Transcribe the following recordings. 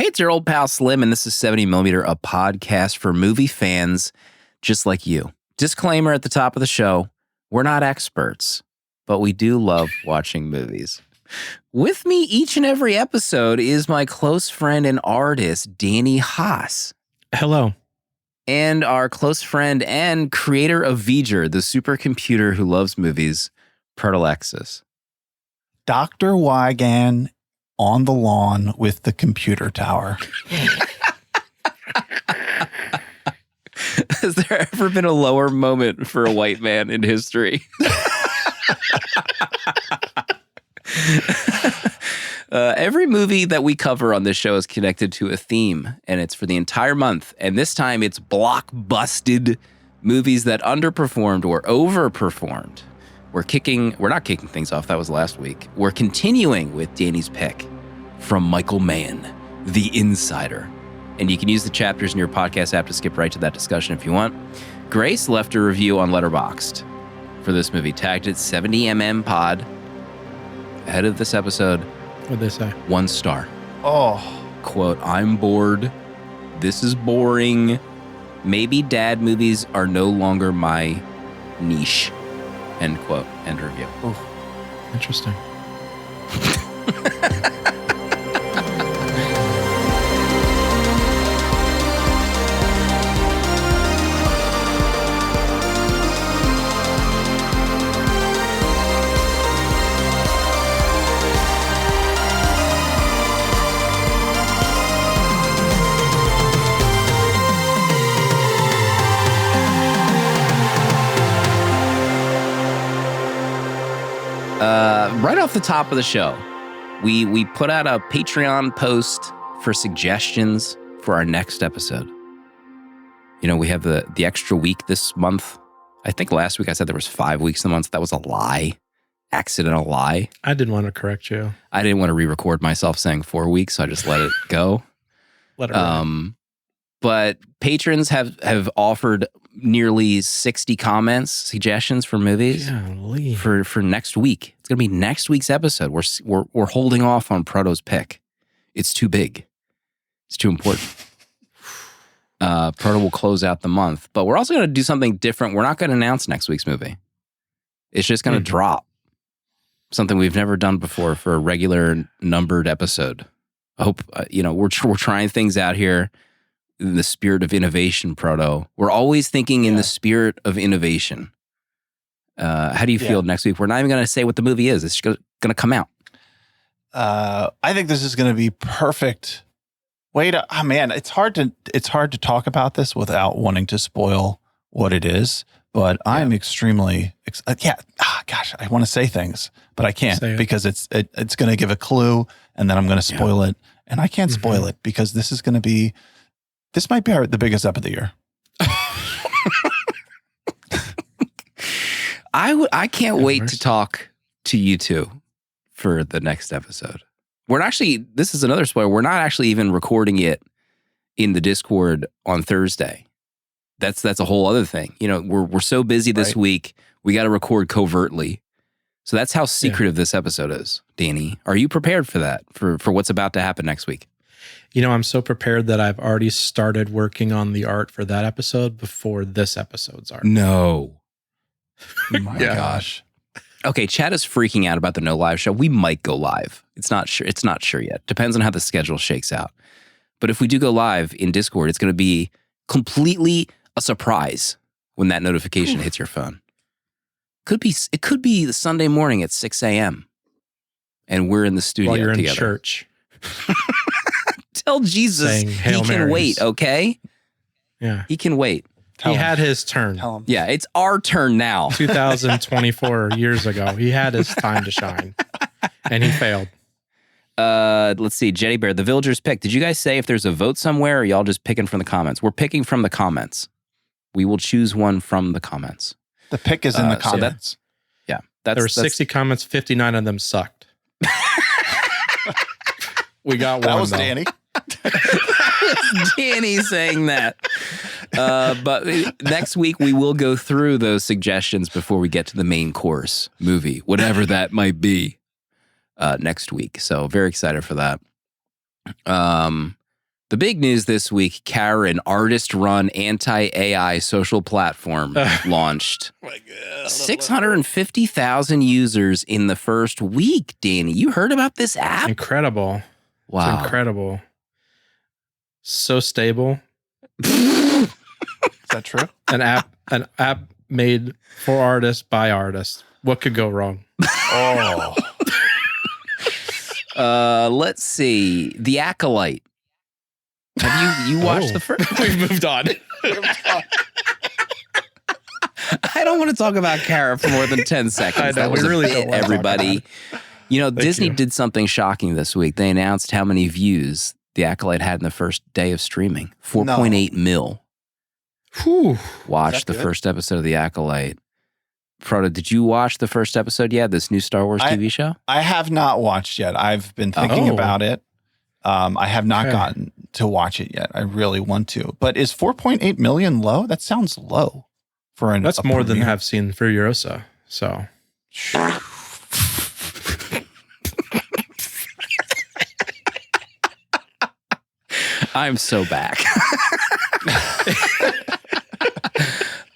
Hey, it's your old pal Slim, and this is 70mm, a podcast for movie fans just like you. Disclaimer at the top of the show, we're not experts, but we do love watching movies. With me each and every episode is my close friend and artist, Danny Haas. Hello. And our close friend and creator of V'ger, the supercomputer who loves movies, Pertalexis. Dr. Wygan on the lawn with the computer tower. Has there ever been a lower moment for a white man in history? Every movie that we cover on this show is connected to a theme, and it's for the entire month. And this time it's blockbusted movies that underperformed or overperformed. We're not kicking things off. That was last week. We're continuing with Danny's pick from Michael Mann, The Insider. And you can use the chapters in your podcast app to skip right to that discussion if you want. Grace left a review on Letterboxd for this movie, tagged it 70mm pod. Ahead of this episode. What'd they say? 1 star. Oh. Quote, I'm bored. This is boring. Maybe dad movies are no longer my niche. End quote. End review. Oof. Interesting. Right off the top of the show, we put out a Patreon post for suggestions for our next episode. You know, we have the extra week this month. I think last week I said there was 5 weeks a month. That was a lie. Accidental lie. I didn't want to correct you. I didn't want to re-record myself saying 4 weeks, so I just let it go. Let it run. But patrons have offered nearly 60 comments, suggestions for movies for next week. It's gonna be next week's episode. We're holding off on Proto's pick. It's too big. It's too important. Proto will close out the month, but we're also gonna do something different. We're not gonna announce next week's movie. It's just gonna drop. Something we've never done before for a regular numbered episode. I hope we're trying things out here. In the spirit of innovation, Proto. We're always thinking in the spirit of innovation. How do you feel next week? We're not even going to say what the movie is. It's going to come out. I think this is going to be perfect. It's hard to talk about this without wanting to spoil what it is. But I'm extremely I want to say things, but I can't because it's going to give a clue, and then I'm going to spoil it, and I can't spoil it because this is going to be. This might be the biggest up of the year. I can't wait to talk to you two for the next episode. This is another spoiler. We're not actually even recording it in the Discord on Thursday. That's a whole other thing. You know, we're so busy this week. We got to record covertly. So that's how secretive this episode is. Danny, are you prepared for that? For what's about to happen next week? You know, I'm so prepared that I've already started working on the art for that episode before this episode's art. No. My gosh. Okay, Chad is freaking out about the no live show. We might go live. It's not sure yet. Depends on how the schedule shakes out. But if we do go live in Discord, it's going to be completely a surprise when that notification hits your phone. It could be the Sunday morning at 6 a.m. and we're in the studio while you're together. in church. Tell Jesus he can wait, okay? Yeah. He can wait. He had his turn. Tell him. Yeah, it's our turn now. 2024 years ago. He had his time to shine. And he failed. Let's see. Jenny Bear, the villagers pick. Did you guys say if there's a vote somewhere, or are y'all just picking from the comments? We're picking from the comments. We will choose one from the comments. The pick is in the comments. There were 60 comments, 59 of them sucked. We got one. That was though. Danny. Danny saying that. But next week we will go through those suggestions before we get to the main course movie, whatever that might be, next week. So very excited for that. The big news this week, Kara, an artist-run anti-AI social platform, launched. Oh my God. 650,000 users in the first week, Danny. You heard about this app? Incredible. Wow. It's incredible. So stable. Is that true? An app made for artists by artists. What could go wrong? Oh. Let's see. The Acolyte. Have you watched the first? We've moved on. I don't want to talk about Kara for more than 10 seconds. I know, That was we really a bit, don't want to talk everybody. about You know, Thank Disney you. did something shocking this week. They announced how many views The Acolyte had in the first day of streaming. 4.8 mil. Whew. Watched the good? first episode of The Acolyte. Frodo, did you watch the first episode yet? This new Star Wars TV show? I have not watched yet. I've been thinking Oh. about it. I have not Okay. gotten to watch it yet. I really want to. But is 4.8 million low? That sounds low for That's a more than premiere. I've seen for Eurosa. So I'm so back.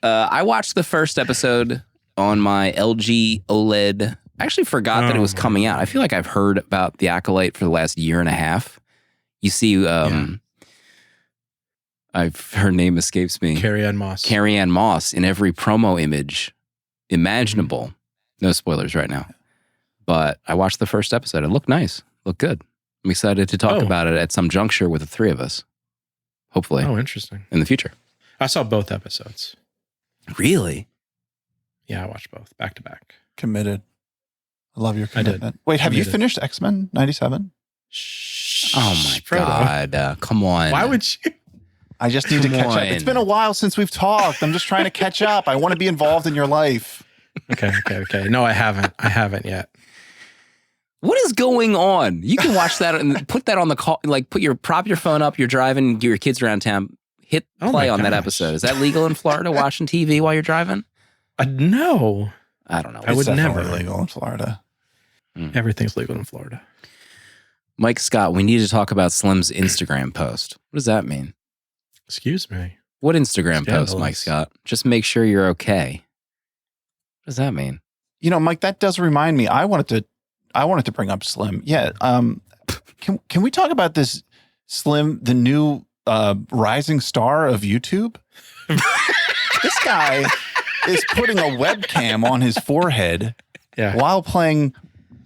I watched the first episode on my LG OLED. I actually forgot that it was coming out. I feel like I've heard about The Acolyte for the last year and a half. You see, her name escapes me. Carrie-Anne Moss. Carrie-Anne Moss in every promo image imaginable. No spoilers right now. But I watched the first episode. It looked nice. Looked good. I'm excited to talk about it at some juncture with the three of us. Hopefully. Oh, interesting. In the future. I saw both episodes. Really? Yeah, I watched both back to back. Committed. I love your I did. commitment. Wait, have you Committed. finished X-Men 97? Oh my Frodo. God. Come on. Why would you? I just need to Come catch up. on. It's been a while since we've talked. I'm just trying to catch up. I want to be involved in your life. Okay. No, I haven't. I haven't yet. What is going on? You can watch that and put that on the call. Like, prop your phone up. You're driving. Your kids around town. Hit Oh play my on that gosh. episode. Is that legal in Florida? Watching TV while you're driving? No, I don't know. I would It's definitely never. legal in Florida. Everything's legal in Florida. Mike Scott, we need to talk about Slim's Instagram post. What does that mean? Excuse me. What Instagram post, Scandalous. Mike Scott? Just make sure you're okay. What does that mean? You know, Mike, that does remind me. I wanted to bring up Slim. Yeah. Can we talk about this Slim, the new rising star of YouTube? This guy is putting a webcam on his forehead Yeah. while playing.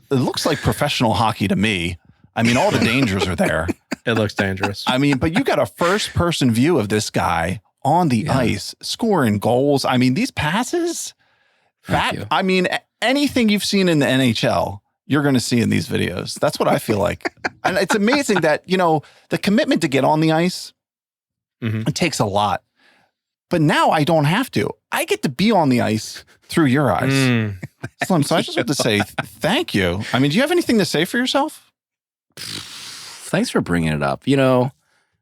It looks like professional hockey to me. I mean, all the dangers are there. It looks dangerous. I mean, but you got a first person view of this guy on the ice scoring goals. I mean, these passes, you. I mean, anything you've seen in the NHL, you're going to see in these videos. That's what I feel like. And it's amazing that, you know, the commitment to get on the ice, Mhm. it takes a lot. But now I don't have to. I get to be on the ice through your eyes. Mm. Slim, so I just want to say thank you. I mean, do you have anything to say for yourself? Thanks for bringing it up. You know,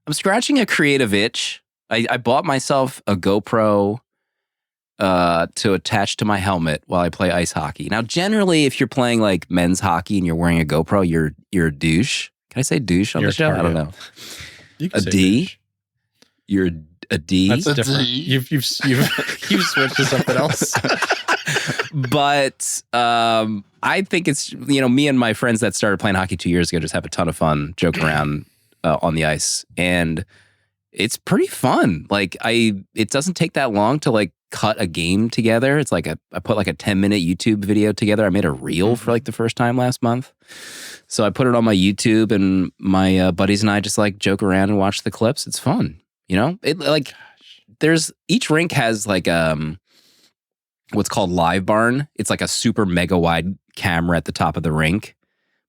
I'm scratching a creative itch. I bought myself a GoPro to attach to my helmet while I play ice hockey. Now, generally, if you're playing like men's hockey and you're wearing a GoPro, you're a douche. Can I say douche on You're the show? I don't target. know. You can A say D? douche. You're a D. That's a different. D. You've switched to something else. But I think it's, you know, me and my friends that started playing hockey 2 years ago just have a ton of fun joking around on the ice. And it's pretty fun. Like it doesn't take that long to like cut a game together. It's like I put like a 10-minute YouTube video together. I made a reel for like the first time last month. So I put it on my YouTube and my buddies and I just like joke around and watch the clips. It's fun. You know, it like there's each rink has like what's called Live Barn. It's like a super mega wide camera at the top of the rink.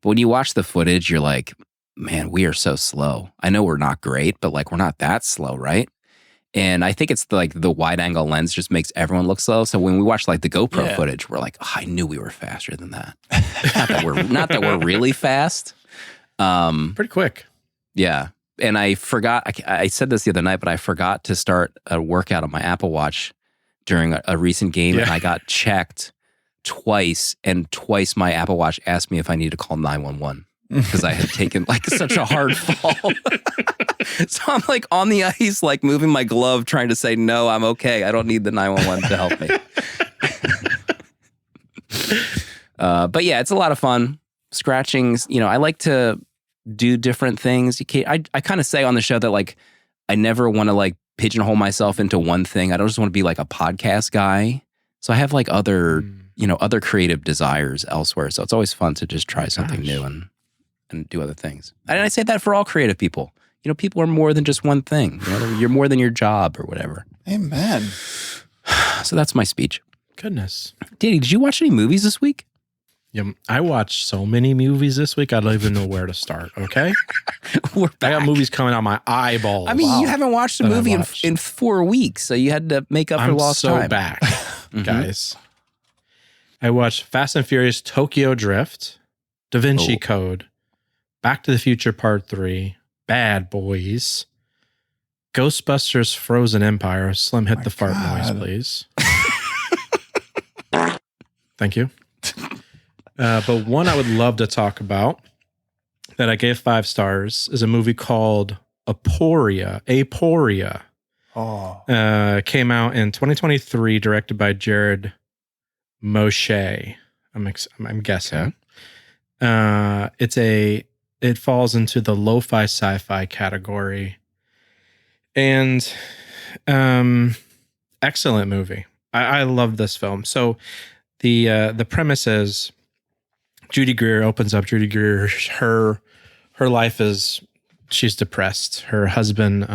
But when you watch the footage, you're like, man, we are so slow. I know we're not great, but like we're not that slow, right? And I think it's the wide angle lens just makes everyone look slow. So when we watch like the GoPro footage, we're like, oh, I knew we were faster than that. not that we're really fast. Pretty quick. Yeah. And I forgot, I said this the other night, but I forgot to start a workout on my Apple Watch during a recent game. Yeah. And I got checked twice. And twice my Apple Watch asked me if I needed to call 911 because I had taken like such a hard fall. So I'm like on the ice, like moving my glove, trying to say, no, I'm okay. I don't need the 911 to help me. But yeah, it's a lot of fun. Scratchings, I like to do different things. I kind of say on the show that like, I never want to like pigeonhole myself into one thing. I don't just want to be like a podcast guy. So I have like other creative desires elsewhere. So it's always fun to just try something new and do other things. And I say that for all creative people. People are more than just one thing. You're more than your job or whatever. Amen. So that's my speech. Goodness. Did you watch any movies this week? Yeah, I watched so many movies this week, I don't even know where to start, okay? We're back. I got movies coming out my eyeballs. I mean, you haven't watched a movie in 4 weeks, so you had to make up for lost time. I'm so back, guys. I watched Fast and Furious Tokyo Drift, Da Vinci Code, Back to the Future Part 3, Bad Boys, Ghostbusters Frozen Empire. Slim, hit the fart noise, please. Thank you. But one I would love to talk about that I gave 5 stars is a movie called Aporia. Came out in 2023, directed by Jared Moshe. I'm guessing. It falls into the lo-fi sci-fi category, and excellent movie. I love this film. So the premise is Judy Greer opens up. Judy Greer, her life is, she's depressed. Her husband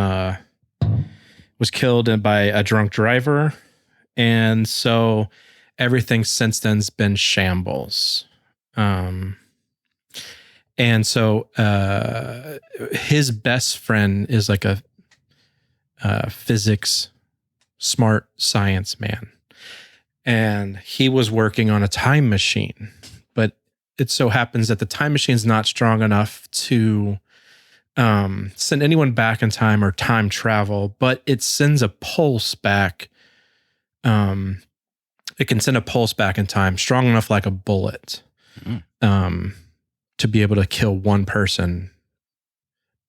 was killed by a drunk driver, and so everything since then's been shambles. And so his best friend is like a physics smart science man, and he was working on a time machine, but it so happens that the time machine's not strong enough to send anyone back in time or time travel, but it sends a pulse back. It can send a pulse back in time strong enough like a bullet to be able to kill one person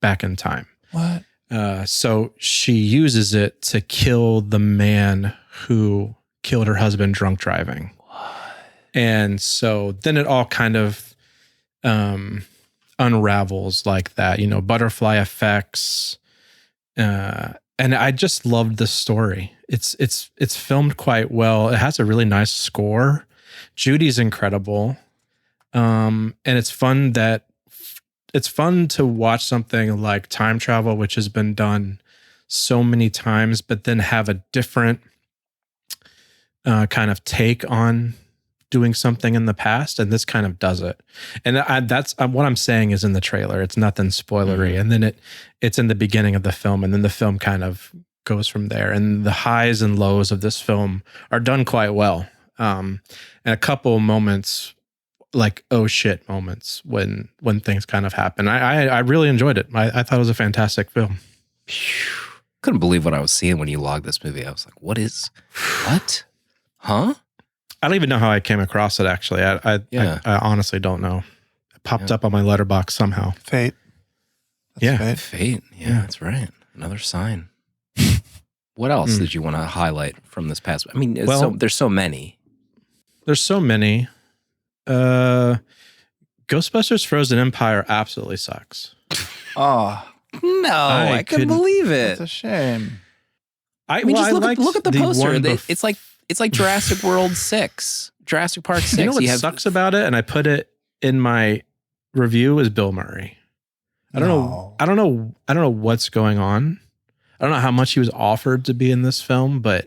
back in time. What? So she uses it to kill the man who killed her husband drunk driving. And so then it all kind of unravels like that, butterfly effects. And I just loved the story. It's filmed quite well. It has a really nice score. Judy's incredible. And it's fun to watch something like time travel, which has been done so many times, but then have a different kind of take on doing something in the past, and this kind of does it. And that's what I'm saying is in the trailer. It's nothing spoilery, and then it's in the beginning of the film, and then the film kind of goes from there. And the highs and lows of this film are done quite well. And a couple moments, like oh shit moments, when things kind of happen. I really enjoyed it. I thought it was a fantastic film. Couldn't believe what I was seeing when you logged this movie. I was like, what? Huh? I don't even know how I came across it, actually. I honestly don't know. It popped up on my letterbox somehow. Fate. Fate. Yeah, that's right. Another sign. What else did you want to highlight from this past? I mean, there's so many. There's so many. Ghostbusters Frozen Empire absolutely sucks. Oh. No, I couldn't believe it. It's a shame. I mean, just look at the poster. It's like Jurassic World 6, Jurassic Park 6. You know what sucks about it? And I put it in my review is Bill Murray. I don't know what's going on. I don't know how much he was offered to be in this film, but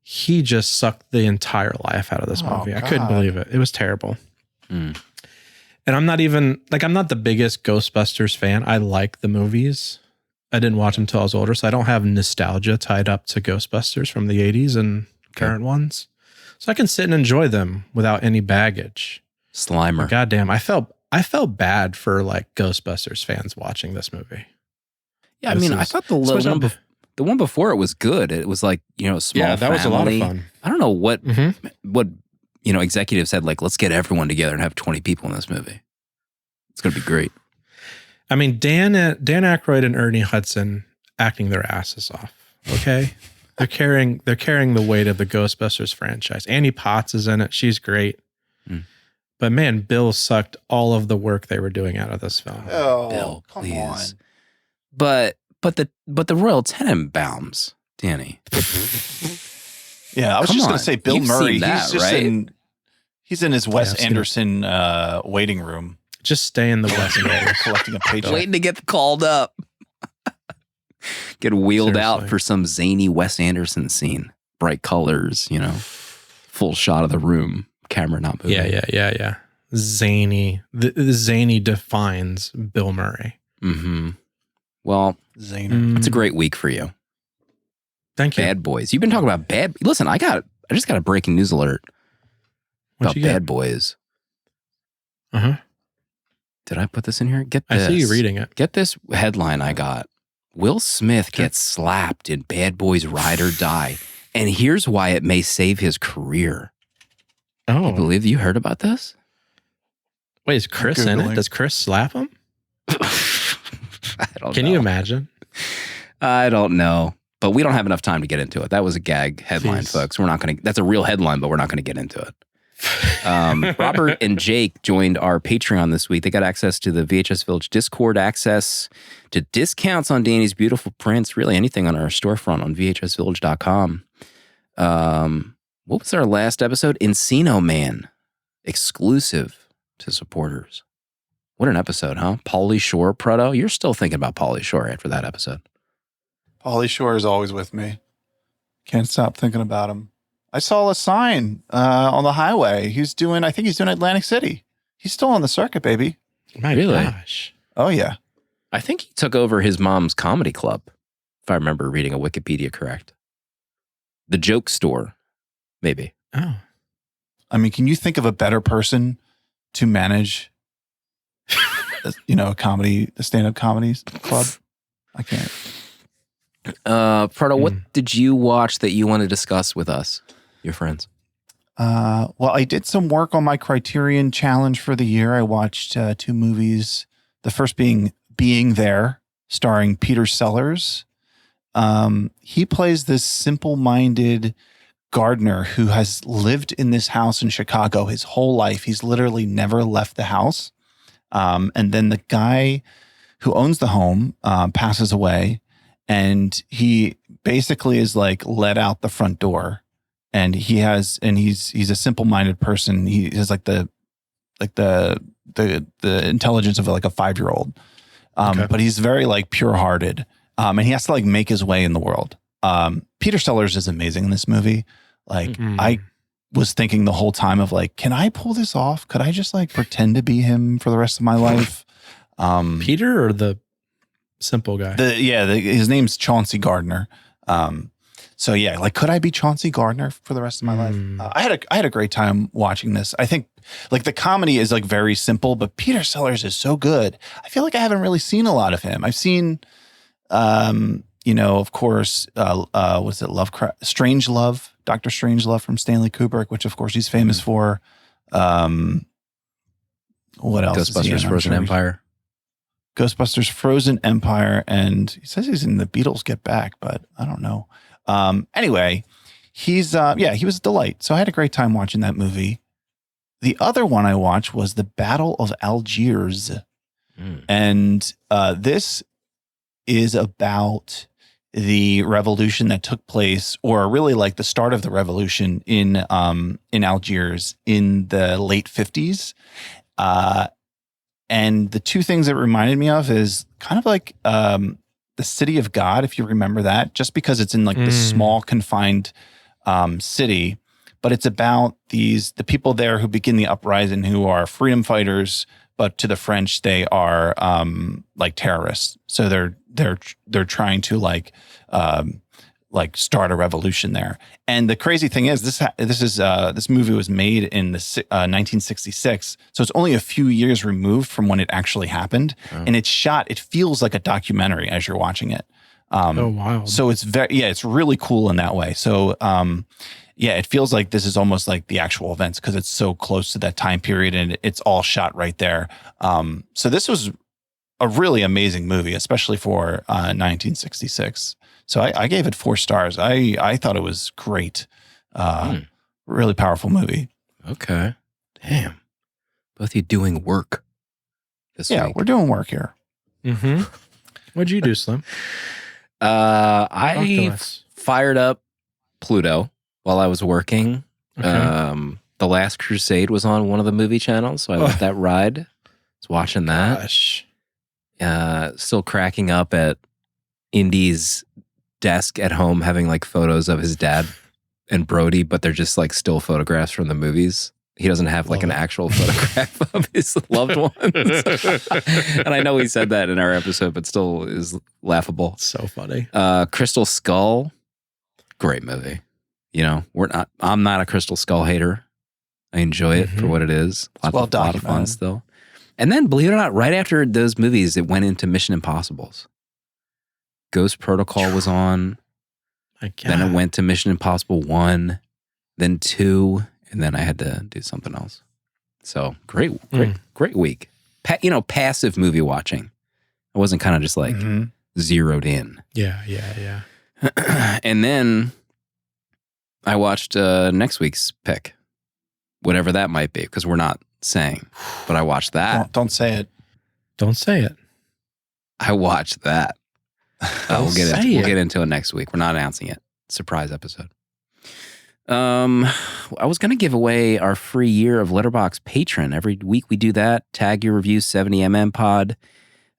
he just sucked the entire life out of this movie. God. I couldn't believe it. It was terrible. And I'm not the biggest Ghostbusters fan. I like the movies. I didn't watch them until I was older, so I don't have nostalgia tied up to Ghostbusters from the 80s and current ones. So I can sit and enjoy them without any baggage. Slimer. But goddamn, I felt bad for like Ghostbusters fans watching this movie. Yeah, I thought the one before it was good. It was like, a small that family. was a lot of fun. I don't know what executives said, like, let's get everyone together and have 20 people in this movie. It's going to be great. I mean, Dan Aykroyd and Ernie Hudson acting their asses off. Okay, they're carrying the weight of the Ghostbusters franchise. Annie Potts is in it; she's great. But man, Bill sucked all of the work they were doing out of this film. Oh, Bill, come please. on. But the Royal Tenenbaums, Danny. Yeah, I was Come just going on. to say Bill You've Murray. seen that, He's just right? he's in his Wes I've seen it. Anderson waiting room, Just stay in the West End. collecting a paycheck. Waiting to get called up. Get wheeled out Seriously. for some zany Wes Anderson scene. Bright colors, full shot of the room. Camera not moving. Yeah. Zany. The zany defines Bill Murray. Mm-hmm. Well, Zaner. it's a great week for you. Thank you. Bad Boys. You've been talking about bad. Listen, I just got a breaking news alert What'd about you get? Bad Boys. Uh-huh. Did I put this in here? Get I this. see you reading it. Get this headline I got. Will Smith gets slapped in Bad Boys Ride or Die. And here's why it may save his career. I Oh, believe you heard about this? wait, is Chris in Googling. it? Does Chris slap him? I don't Can know. you imagine? I don't know. But we don't have enough time to get into it. That was a gag headline, Jeez. folks. We're not going to, that's a real headline, but we're not going to get into it. Robert and Jake joined our Patreon this week. They got access to the VHS Village Discord, access to discounts on Danny's beautiful prints, really anything on our storefront on vhsvillage.com. What was our last episode? Encino Man, exclusive to supporters. What an episode, huh? Pauly Shore, Proto. You're still thinking about Pauly Shore after that episode. Pauly Shore is always with me. Can't stop thinking about him. I saw a sign on the highway. I think he's doing Atlantic City. He's still on the circuit, baby. My Really? gosh. Oh, yeah. I think he took over his mom's comedy club, if I remember reading a Wikipedia correct. The Joke Store, maybe. Oh. I mean, can you think of a better person to manage, a stand-up comedy club? I can't. Proto, what did you watch that you want to discuss with us, your friends? Well, I did some work on my Criterion challenge for the year. I watched 2 movies. The first being Being There, starring Peter Sellers. He plays this simple-minded gardener who has lived in this house in Chicago his whole life. He's literally never left the house. And then the guy who owns the home passes away, and he basically is like let out the front door. And he's a simple-minded person. He has like the intelligence of like a 5-year-old. Okay. But he's very like pure-hearted. And he has to like make his way in the world. Peter Sellers is amazing in this movie. Like I was thinking the whole time of like, can I pull this off? Could I just like pretend to be him for the rest of my life? Peter or the simple guy? His name's Chauncey Gardner. So yeah, like, could I be Chauncey Gardner for the rest of my life? I had a great time watching this. I think like the comedy is like very simple, but Peter Sellers is so good. I feel like I haven't really seen a lot of him. I've seen, of course, what's it? Strange Love, Dr. Strange Love from Stanley Kubrick, which of course he's famous for. What else? Ghostbusters Frozen Empire. Ghostbusters Frozen Empire, and he says he's in The Beatles Get Back, but I don't know. Anyway, he was a delight. So I had a great time watching that movie. The other one I watched was The Battle of Algiers. And this is about the revolution that took place, or really like the start of the revolution in Algiers in the late 50s. And the two things it reminded me of is kind of like the City of God, if you remember that, just because it's in like this small confined city, but it's about the people there who begin the uprising, who are freedom fighters, but to the French they are like terrorists. So they're trying to like start a revolution there. And the crazy thing is this movie was made in 1966, so it's only a few years removed from when it actually happened. And it feels like a documentary as you're watching it. Oh, wow. So it's it's really cool in that way. So it feels like this is almost like the actual events because it's so close to that time period and it's all shot right there. So this was a really amazing movie, especially for 1966. So I gave it 4 stars. I thought it was great. Really powerful movie. Okay. Damn. Both of you doing work this week. We're doing work here. Mm-hmm. What'd you do, Slim? I fired up Pluto while I was working. Okay. The Last Crusade was on one of the movie channels, so I let that ride. I was watching that. Gosh. Still cracking up at Indy's desk at home, having like photos of his dad and Brody, but they're just like still photographs from the movies. He doesn't have like an actual photograph of his loved ones. And I know he said that in our episode, but still is laughable. So funny. Crystal Skull, great movie. You know, I'm not a Crystal Skull hater. I enjoy it for what it is. A lot of fun still. And then, believe it or not, right after those movies, it went into Mission Impossibles. Ghost Protocol was on. My God. Then it went to Mission Impossible 1, then 2, and then I had to do something else. So great week. Passive movie watching. I wasn't kind of just like zeroed in. Yeah. And then I watched next week's pick, whatever that might be, because we're not saying, but I watched that. Don't say it. Don't say it. I watched that. We'll get into it next week. We're not announcing it. Surprise episode. I was going to give away our free year of Letterboxd Patron. Every week we do that. Tag your review 70mm pod.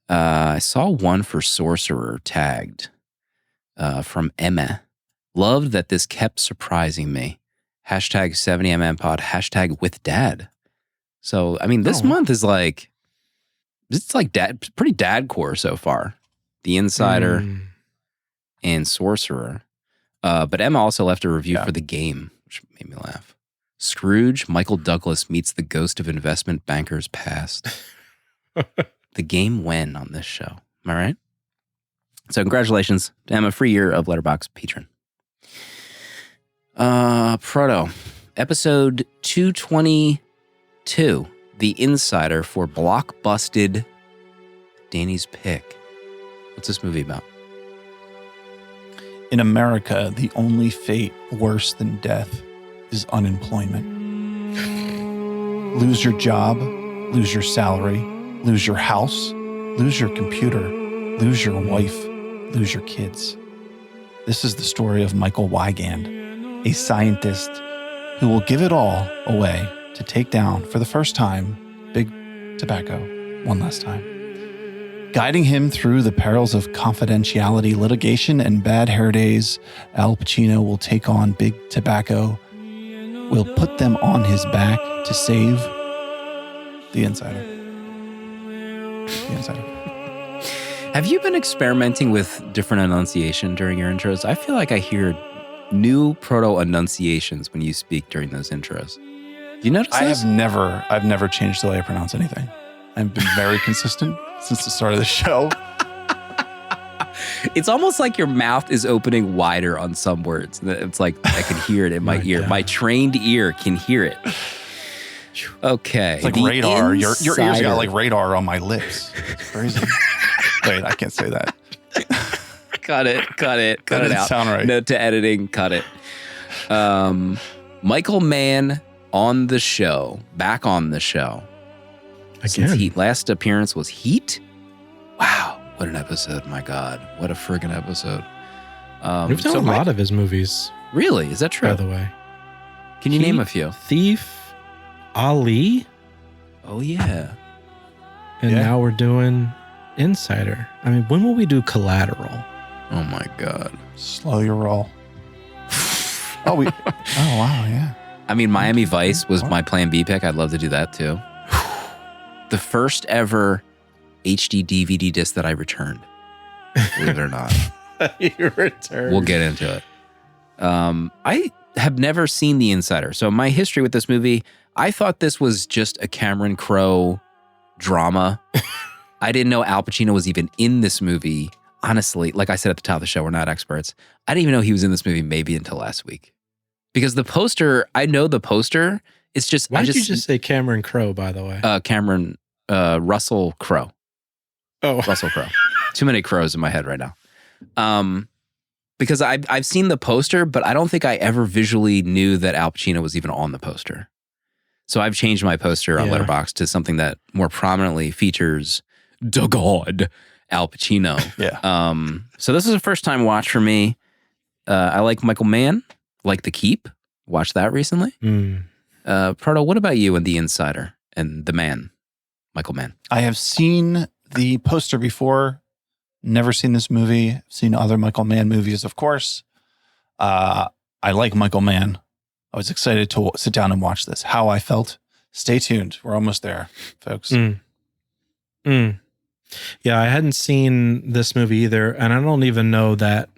I saw one for Sorcerer tagged from Emma. Loved that this kept surprising me. Hashtag 70mm pod. Hashtag with dad. So, I mean, this month is like, it's like pretty dad-core so far. The Insider and Sorcerer. But Emma also left a review for The Game, which made me laugh. Scrooge, Michael Douglas meets the ghost of investment bankers past. The Game when on this show. Am I right? So congratulations to Emma, free year of Letterboxd Patron. Proto, episode 222, The Insider for Blockbusted Danny's Pick. What's this movie about? In America, the only fate worse than death is unemployment. Lose your job, lose your salary, lose your house, lose your computer, lose your wife, lose your kids. This is the story of Michael Wygand, a scientist who will give it all away to take down, for the first time, big tobacco one last time. Guiding him through the perils of confidentiality, litigation, and bad hair days, Al Pacino will take on big tobacco, will put them on his back to save the Insider. The Insider. Have you been experimenting with different enunciation during your intros? I feel like I hear new proto-enunciations when you speak during those intros. Do you notice this? I've never changed the way I pronounce anything. I've been very consistent since the start of the show. It's almost like your mouth is opening wider on some words. It's like I can hear it in my ear. God. My trained ear can hear it. Okay. It's like radar. Your ears got like radar on my lips. It's crazy. Wait, I can't say that. Cut it That out. didn't sound right. Note to editing, cut it. Michael Mann on the show, back on the show. Since Again. Heat. Last appearance was Heat. Wow, what an episode! My God, what a friggin' episode! We've done a lot of his movies, Really, is that true? by the way. Can you name a few? Thief, Ali, Oh yeah, and Yeah. now we're doing Insider. I mean, when will we do Collateral? oh my God. Slow your roll. Oh wow, yeah. I mean, Miami Vice was my Plan B pick. I'd love to do that too. The first ever HD DVD disc that I returned. Believe it or not. You return. We'll get into it. I have never seen The Insider. So my history with this movie, I thought this was just a Cameron Crowe drama. I didn't know Al Pacino was even in this movie. Honestly, like I said at the top of the show, we're not experts. I didn't even know he was in this movie maybe until last week. Because the poster, I know the poster. It's just, Why did you just say Cameron Crowe, by the way? Cameron Russell Crowe. Oh, Russell Crowe. Too many crows in my head right now. Because I've seen the poster, but I don't think I ever visually knew that Al Pacino was even on the poster. So I've changed my poster on Letterboxd to something that more prominently features the God, Al Pacino. Yeah. So this is a first time watch for me. I like Michael Mann, like The Keep. Watched that recently. Proto, what about you and The Insider and The Man, Michael Mann? I have seen the poster before. Never seen this movie. I've seen other Michael Mann movies, of course. I like Michael Mann. I was excited to sit down and watch this. How I felt. Stay tuned. We're almost there, folks. Yeah, I hadn't seen this movie either, and I don't even know that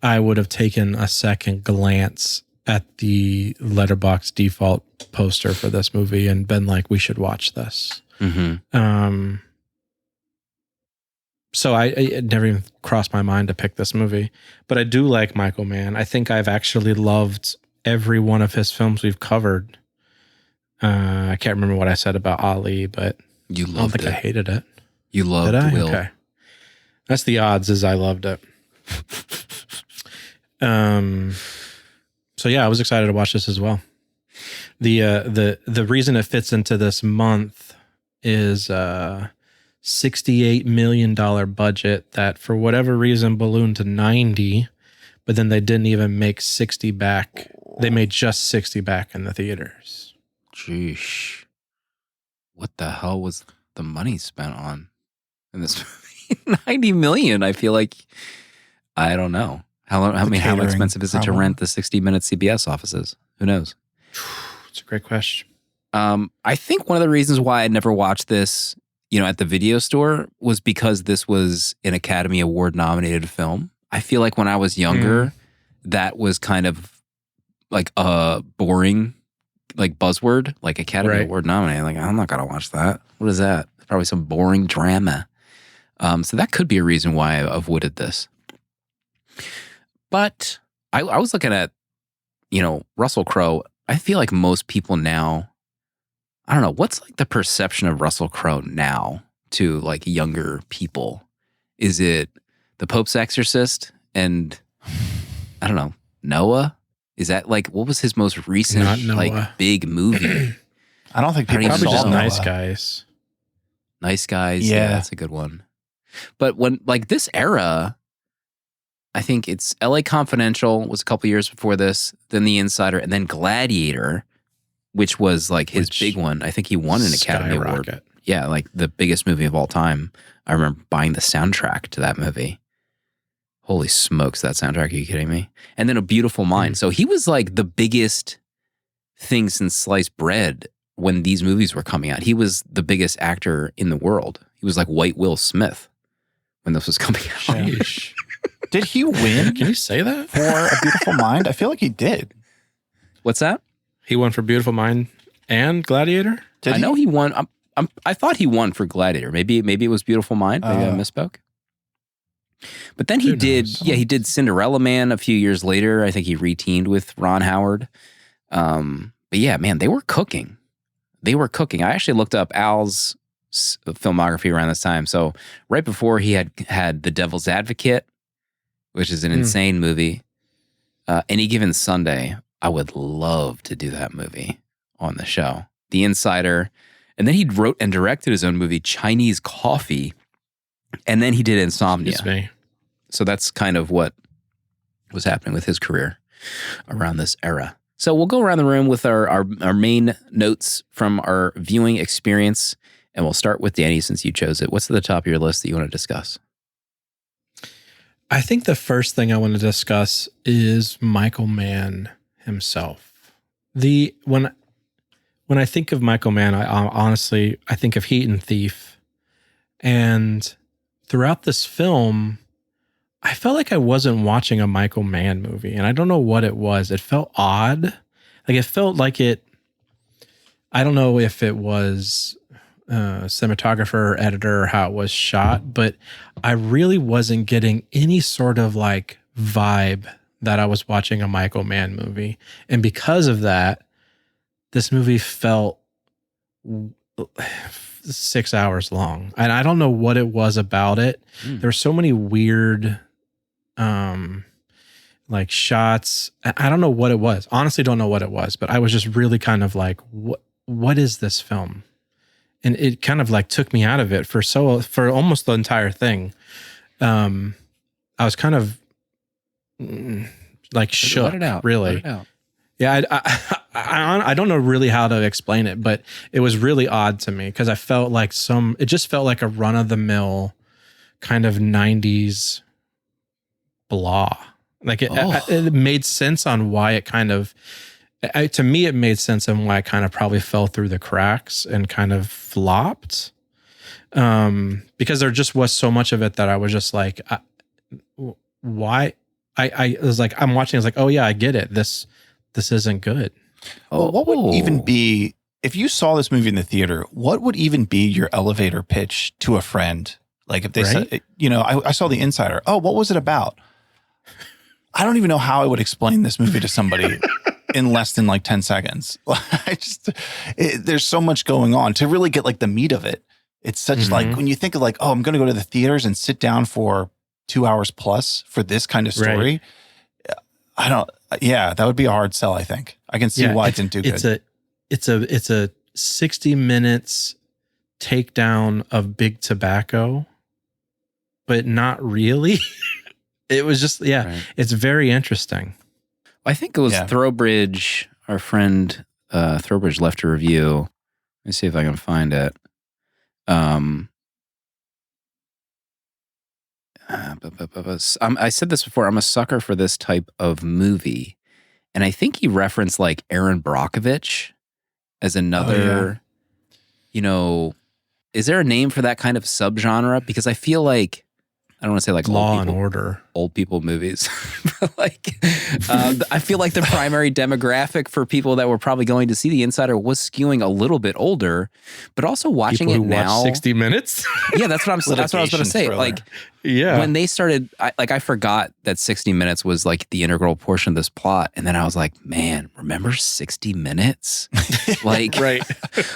I would have taken a second glance at the Letterboxd default poster for this movie and been like, we should watch this. So it never even crossed my mind to pick this movie, but I do like Michael Mann. I think I've actually loved every one of his films we've covered. I can't remember what I said about Ali, but I don't think I hated it. You loved Did I? Will. Okay. That's the odds, is I loved it. So yeah, I was excited to watch this as well. The reason it fits into this month is $68 million budget that for whatever reason ballooned to 90, but then they didn't even make 60 back. They made just 60 back in the theaters. Jeez. What the hell was the money spent on in this movie? 90 million. I feel like, I don't know. How expensive is it to rent the 60-minute CBS offices? Who knows? It's a great question. I think one of the reasons why I never watched this, at the video store was because this was an Academy Award nominated film. I feel like when I was younger, that was kind of like a boring, like buzzword, like Academy Award nominated. Like, I'm not going to watch that. What is that? Probably some boring drama. So that could be a reason why I avoided this. But I was looking at, Russell Crowe. I feel like most people now, I don't know, what's like the perception of Russell Crowe now to like younger people? Is it The Pope's Exorcist and I don't know, Noah? Is that like, what was his most recent like big movie? I don't think people probably saw just Noah. Nice Guys. Nice Guys. Yeah, that's a good one. But when like this era, I think it's LA Confidential was a couple years before this, then The Insider, and then Gladiator, which was like his big one. I think he won an Academy Award. Yeah, like the biggest movie of all time. I remember buying the soundtrack to that movie. Holy smokes, that soundtrack. Are you kidding me? And then A Beautiful Mind. So he was like the biggest thing since sliced bread when these movies were coming out. He was the biggest actor in the world. He was like White Will Smith when this was coming out. Sheesh. Did he win? Can you say that? For A Beautiful Mind? I feel like he did. What's that? He won for Beautiful Mind and Gladiator? I know he won. I thought he won for Gladiator. Maybe it was Beautiful Mind. Maybe I misspoke. But then he did Cinderella Man a few years later. I think he re-teamed with Ron Howard. But yeah, man, they were cooking. I actually looked up Al's filmography around this time. So right before he had The Devil's Advocate, which is an insane movie. Any Given Sunday, I would love to do that movie on the show. The Insider. And then he wrote and directed his own movie, Chinese Coffee. And then he did Insomnia. So that's kind of what was happening with his career around this era. So we'll go around the room with our main notes from our viewing experience. And we'll start with Danny, since you chose it. What's at the top of your list that you want to discuss? I think the first thing I want to discuss is Michael Mann himself. When I think of Michael Mann, I think of Heat and Thief. And throughout this film, I felt like I wasn't watching a Michael Mann movie. And I don't know what it was. It felt odd. Like it felt like I don't know if it was cinematographer or editor or how it was shot, but I really wasn't getting any sort of like vibe that I was watching a Michael Mann movie. And because of that, this movie felt 6 hours long, and I don't know what it was about it. There's so many weird, like shots. I don't know what it was. Honestly, don't know what it was, but I was just really kind of like, what is this film? And it kind of like took me out of it for almost the entire thing. I was kind of like shook. Let it out. Really. Let it out. Yeah, I don't know really how to explain it, but it was really odd to me because I felt like it just felt like a run of the mill kind of 90s blah. Like it made sense on why it kind of, to me, it made sense on why it kind of probably fell through the cracks and kind of flopped. Because there just was so much of it that I was just like, why? I was like, I'm watching, I was like, oh yeah, I get it. This isn't good. Well, what would even be, if you saw this movie in the theater, what would even be your elevator pitch to a friend? Like if they said, I saw The Insider. Oh, what was it about? I don't even know how I would explain this movie to somebody in less than like 10 seconds. There's so much going on to really get like the meat of it. It's such like, when you think of like, oh, I'm going to go to the theaters and sit down for 2 hours plus for this kind of story. Right. That would be a hard sell. I think I can see why it didn't do good. It's a 60 minutes takedown of big tobacco, but not really. It was just, It's very interesting. I think it was Throwbridge, our friend Throwbridge left a review. Let me see if I can find it. I said this before, I'm a sucker for this type of movie. And I think he referenced like Aaron Brockovich as another, is there a name for that kind of subgenre? Because I feel like, I don't want to say like Law and Order, old people movies, but like I feel like the primary demographic for people that were probably going to see The Insider was skewing a little bit older, but also watching people it now. 60 Minutes. Yeah, that's what I was going to say. Thriller. Like, when they started, I forgot that 60 Minutes was like the integral portion of this plot, and then I was like, man, remember 60 Minutes? Like, right.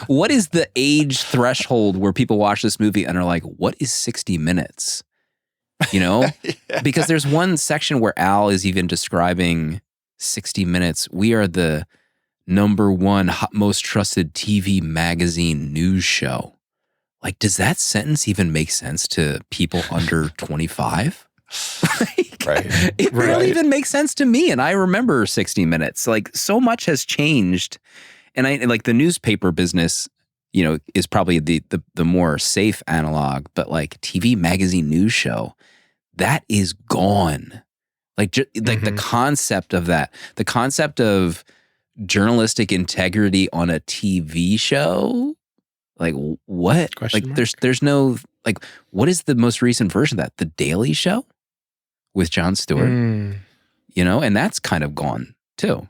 What is the age threshold where people watch this movie and are like, what is 60 Minutes? Because there's one section where Al is even describing 60 Minutes. We are the number one most trusted TV magazine news show. Like, does that sentence even make sense to people under 25? It really even makes sense to me. And I remember 60 Minutes. Like, so much has changed. And I like the newspaper business, is probably the more safe analog, but like TV magazine news show, that is gone. Like the concept of that, the concept of journalistic integrity on a TV show, like what? There's no, like, what is the most recent version of that? The Daily Show with Jon Stewart, and that's kind of gone too.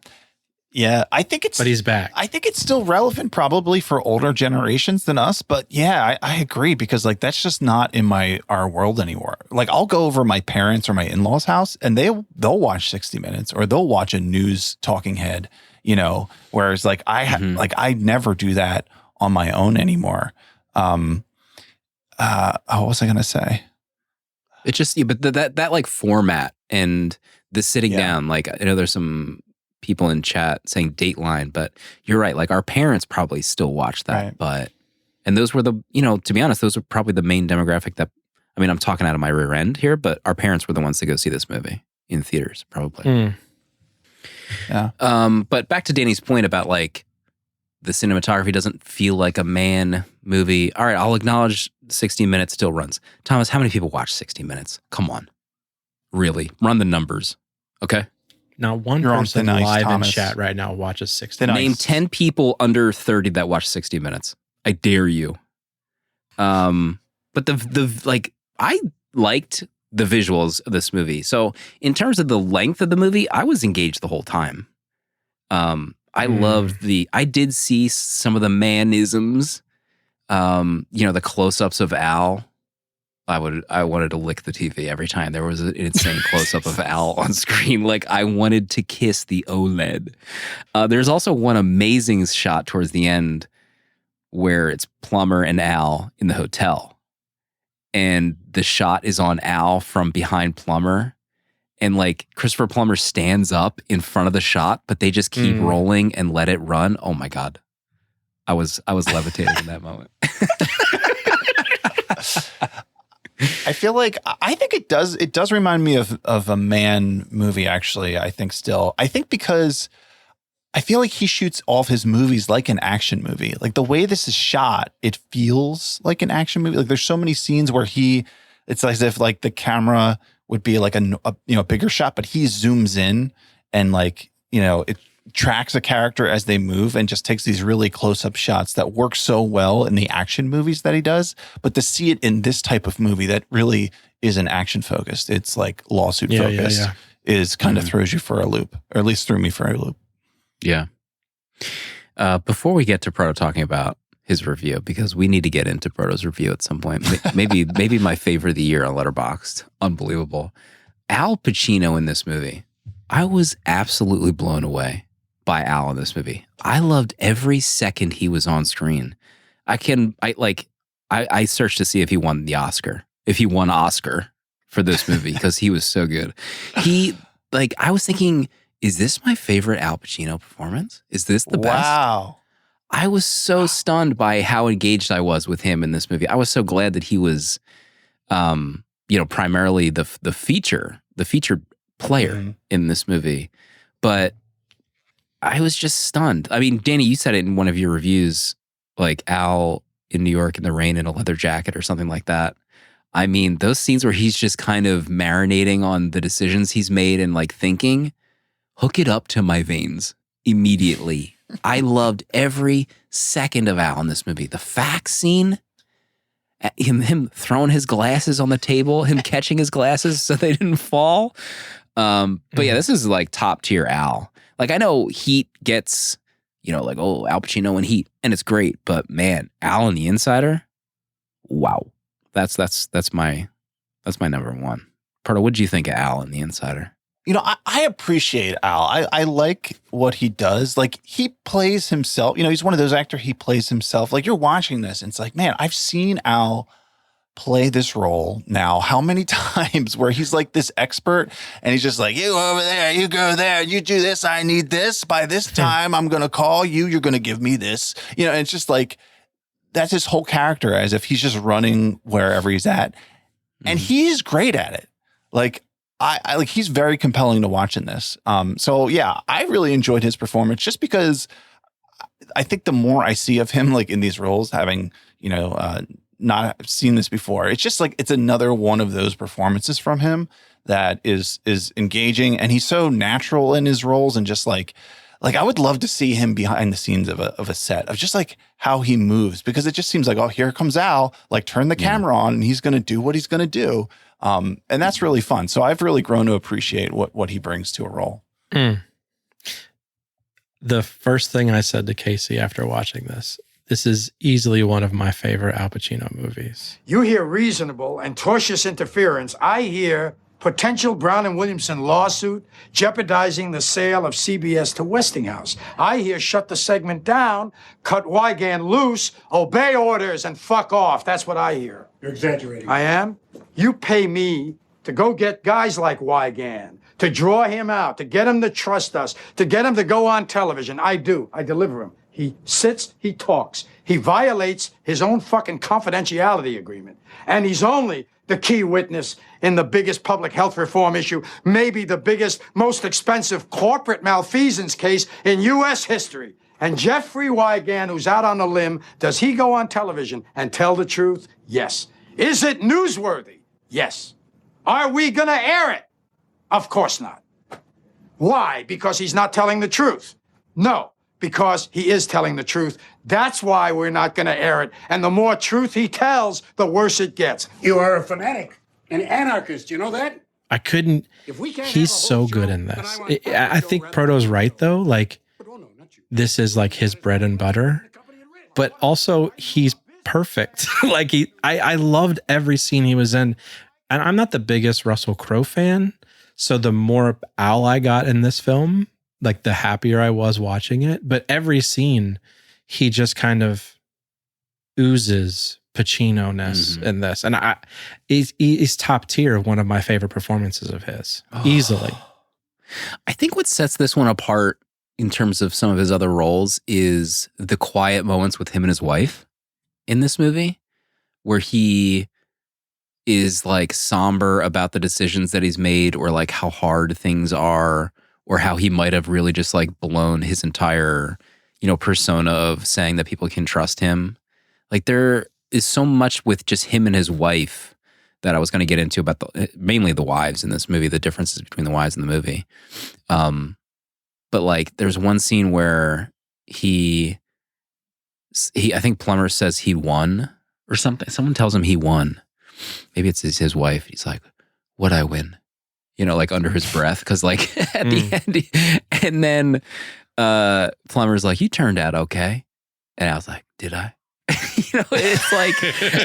Yeah, I think but he's back. I think it's still relevant probably for older generations than us. But yeah, I agree because like that's just not in our world anymore. Like I'll go over my parents' or my in-laws' house and they'll watch 60 Minutes or they'll watch a news talking head, whereas like I never do that on my own anymore. What was I going to say? It's just, but that like format and the sitting down, like I know there's some people in chat saying Dateline, but you're right. Like our parents probably still watch that, and those were the, to be honest, those were probably the main demographic that, I mean, I'm talking out of my rear end here, but our parents were the ones to go see this movie in theaters, probably. Yeah. But back to Danny's point about like the cinematography doesn't feel like a man movie. All right, I'll acknowledge 60 Minutes still runs. Thomas, how many people watch 60 Minutes? Come on. Really? Run the numbers. Okay? Now, one person live in chat right now watches 60 Minutes. Name 10 people under 30 that watch 60 Minutes. I dare you. But I liked the visuals of this movie. So in terms of the length of the movie, I was engaged the whole time. I loved I did see some of the mannerisms, the close-ups of Al. I wanted to lick the TV every time there was an insane close-up of Al on screen. Like I wanted to kiss the OLED. There's also one amazing shot towards the end where it's Plumber and Al in the hotel. And the shot is on Al from behind Plumber. And like Christopher Plummer stands up in front of the shot, but they just keep rolling and let it run. Oh my God. I was levitating in that moment. I feel like I think it does remind me of a Man movie, actually. I think because I feel like he shoots all of his movies like an action movie. Like the way this is shot, it feels like an action movie. Like there's so many scenes where it's as if like the camera would be like a bigger shot, but he zooms in and like, it tracks a character as they move and just takes these really close-up shots that work so well in the action movies that he does. But to see it in this type of movie that really isn't action focused, it's like lawsuit focused, is kind of throws you for a loop, or at least threw me for a loop. Yeah. Before we get to Proto talking about his review, because we need to get into Proto's review at some point. Maybe my favorite of the year on Letterboxd. Unbelievable. Al Pacino in this movie. I was absolutely blown away by Al in this movie. I loved every second he was on screen. I searched to see if he won the Oscar. If he won Oscar for this movie, because he was so good. I was thinking, is this my favorite Al Pacino performance? Is this the best? Wow. I was so stunned by how engaged I was with him in this movie. I was so glad that he was, primarily the featured player in this movie. But I was just stunned. I mean, Danny, you said it in one of your reviews, like Al in New York in the rain in a leather jacket or something like that. I mean, those scenes where he's just kind of marinating on the decisions he's made and like thinking, hook it up to my veins immediately. I loved every second of Al in this movie. The fax scene, him throwing his glasses on the table, him catching his glasses so they didn't fall. But yeah, this is like top tier Al. Like I know Heat gets, Al Pacino in Heat, and it's great. But man, Al in The Insider, wow, that's my number one. Pardo, what did you think of Al in The Insider? I appreciate Al. I like what he does. Like he plays himself. He's one of those actors, he plays himself. Like you're watching this and it's like, man, I've seen Al play this role now how many times where he's like this expert and he's just like, you over there, you go there, you do this, I need this. By this time, I'm going to call you. You're going to give me this. And it's just like, that's his whole character, as if he's just running wherever he's at. And he is great at it. Like, I like, he's very compelling to watch in this. So yeah, I really enjoyed his performance just because I think the more I see of him, like in these roles, having, not seen this before, it's just like, it's another one of those performances from him that is engaging, and he's so natural in his roles, and just like I would love to see him behind the scenes of a set of just like how he moves, because it just seems like, oh, here comes Al, like turn the camera on and he's going to do what he's going to do. And that's really fun. So I've really grown to appreciate what he brings to a role. The first thing I said to Casey after watching this is easily one of my favorite Al Pacino movies. You hear reasonable and tortious interference. I hear potential Brown and Williamson lawsuit jeopardizing the sale of CBS to Westinghouse. I hear shut the segment down, cut Wygand loose, obey orders, and fuck off. That's what I hear. You're exaggerating. I am? You pay me to go get guys like Wygand, to draw him out, to get him to trust us, to get him to go on television. I do. I deliver him. He sits, he talks. He violates his own fucking confidentiality agreement. And he's only the key witness in the biggest public health reform issue, maybe the biggest, most expensive corporate malfeasance case in U.S. history. And Jeffrey Wygand, who's out on a limb, does he go on television and tell the truth? Yes. Is it newsworthy? Yes. Are we going to air it? Of course not. Why? Because he's not telling the truth? No, because he is telling the truth. That's why we're not going to air it. And the more truth he tells, the worse it gets. You are a fanatic, an anarchist. You know that? I couldn't. He's so good in this. I think Proto's right, though. Like, this is like his bread and butter. But also, he's perfect. Like, I loved every scene he was in. And I'm not the biggest Russell Crowe fan. So the more Al I got in this film, like the happier I was watching it. But every scene, he just kind of oozes Pacino-ness in this. And he's top tier, one of my favorite performances of his, easily. I think what sets this one apart in terms of some of his other roles is the quiet moments with him and his wife in this movie, where he is like somber about the decisions that he's made, or like how hard things are, or how he might have really just like blown his entire, persona of saying that people can trust him. Like there is so much with just him and his wife that I was going to get into about mainly the wives in this movie, the differences between the wives in the movie. But like there's one scene where I think Plummer says he won or something. Someone tells him he won. Maybe it's his wife. He's like, "What'd I win?" Like under his breath. Cause like at the end, and then Plummer's like, "You turned out okay." And I was like, "Did I?" It's like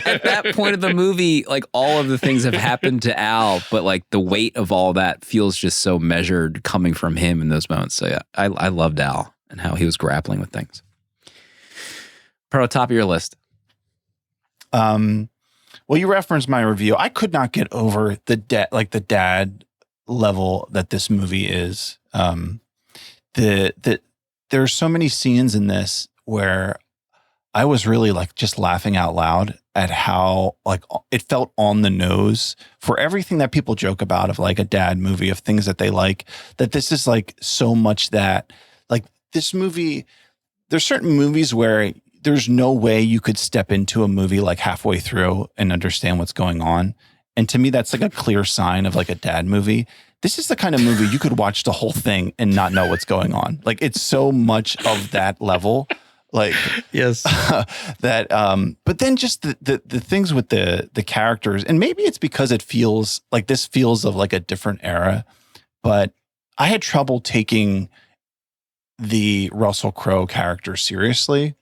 at that point of the movie, like all of the things have happened to Al, but like the weight of all that feels just so measured coming from him in those moments. So yeah, I loved Al and how he was grappling with things. Pro, top of your list. Well, you referenced my review. I could not get over the dad level that this movie is. There are so many scenes in this where I was really like just laughing out loud at how like it felt on the nose for everything that people joke about of like a dad movie, of things that they like, that this is like so much that like this movie, there's certain movies where there's no way you could step into a movie like halfway through and understand what's going on. And to me, that's like a clear sign of like a dad movie. This is the kind of movie you could watch the whole thing and not know what's going on. Like it's so much of that level. Like, yes, but then just the things with the characters, and maybe it's because it feels like this feels of like a different era, but I had trouble taking the Russell Crowe character seriously.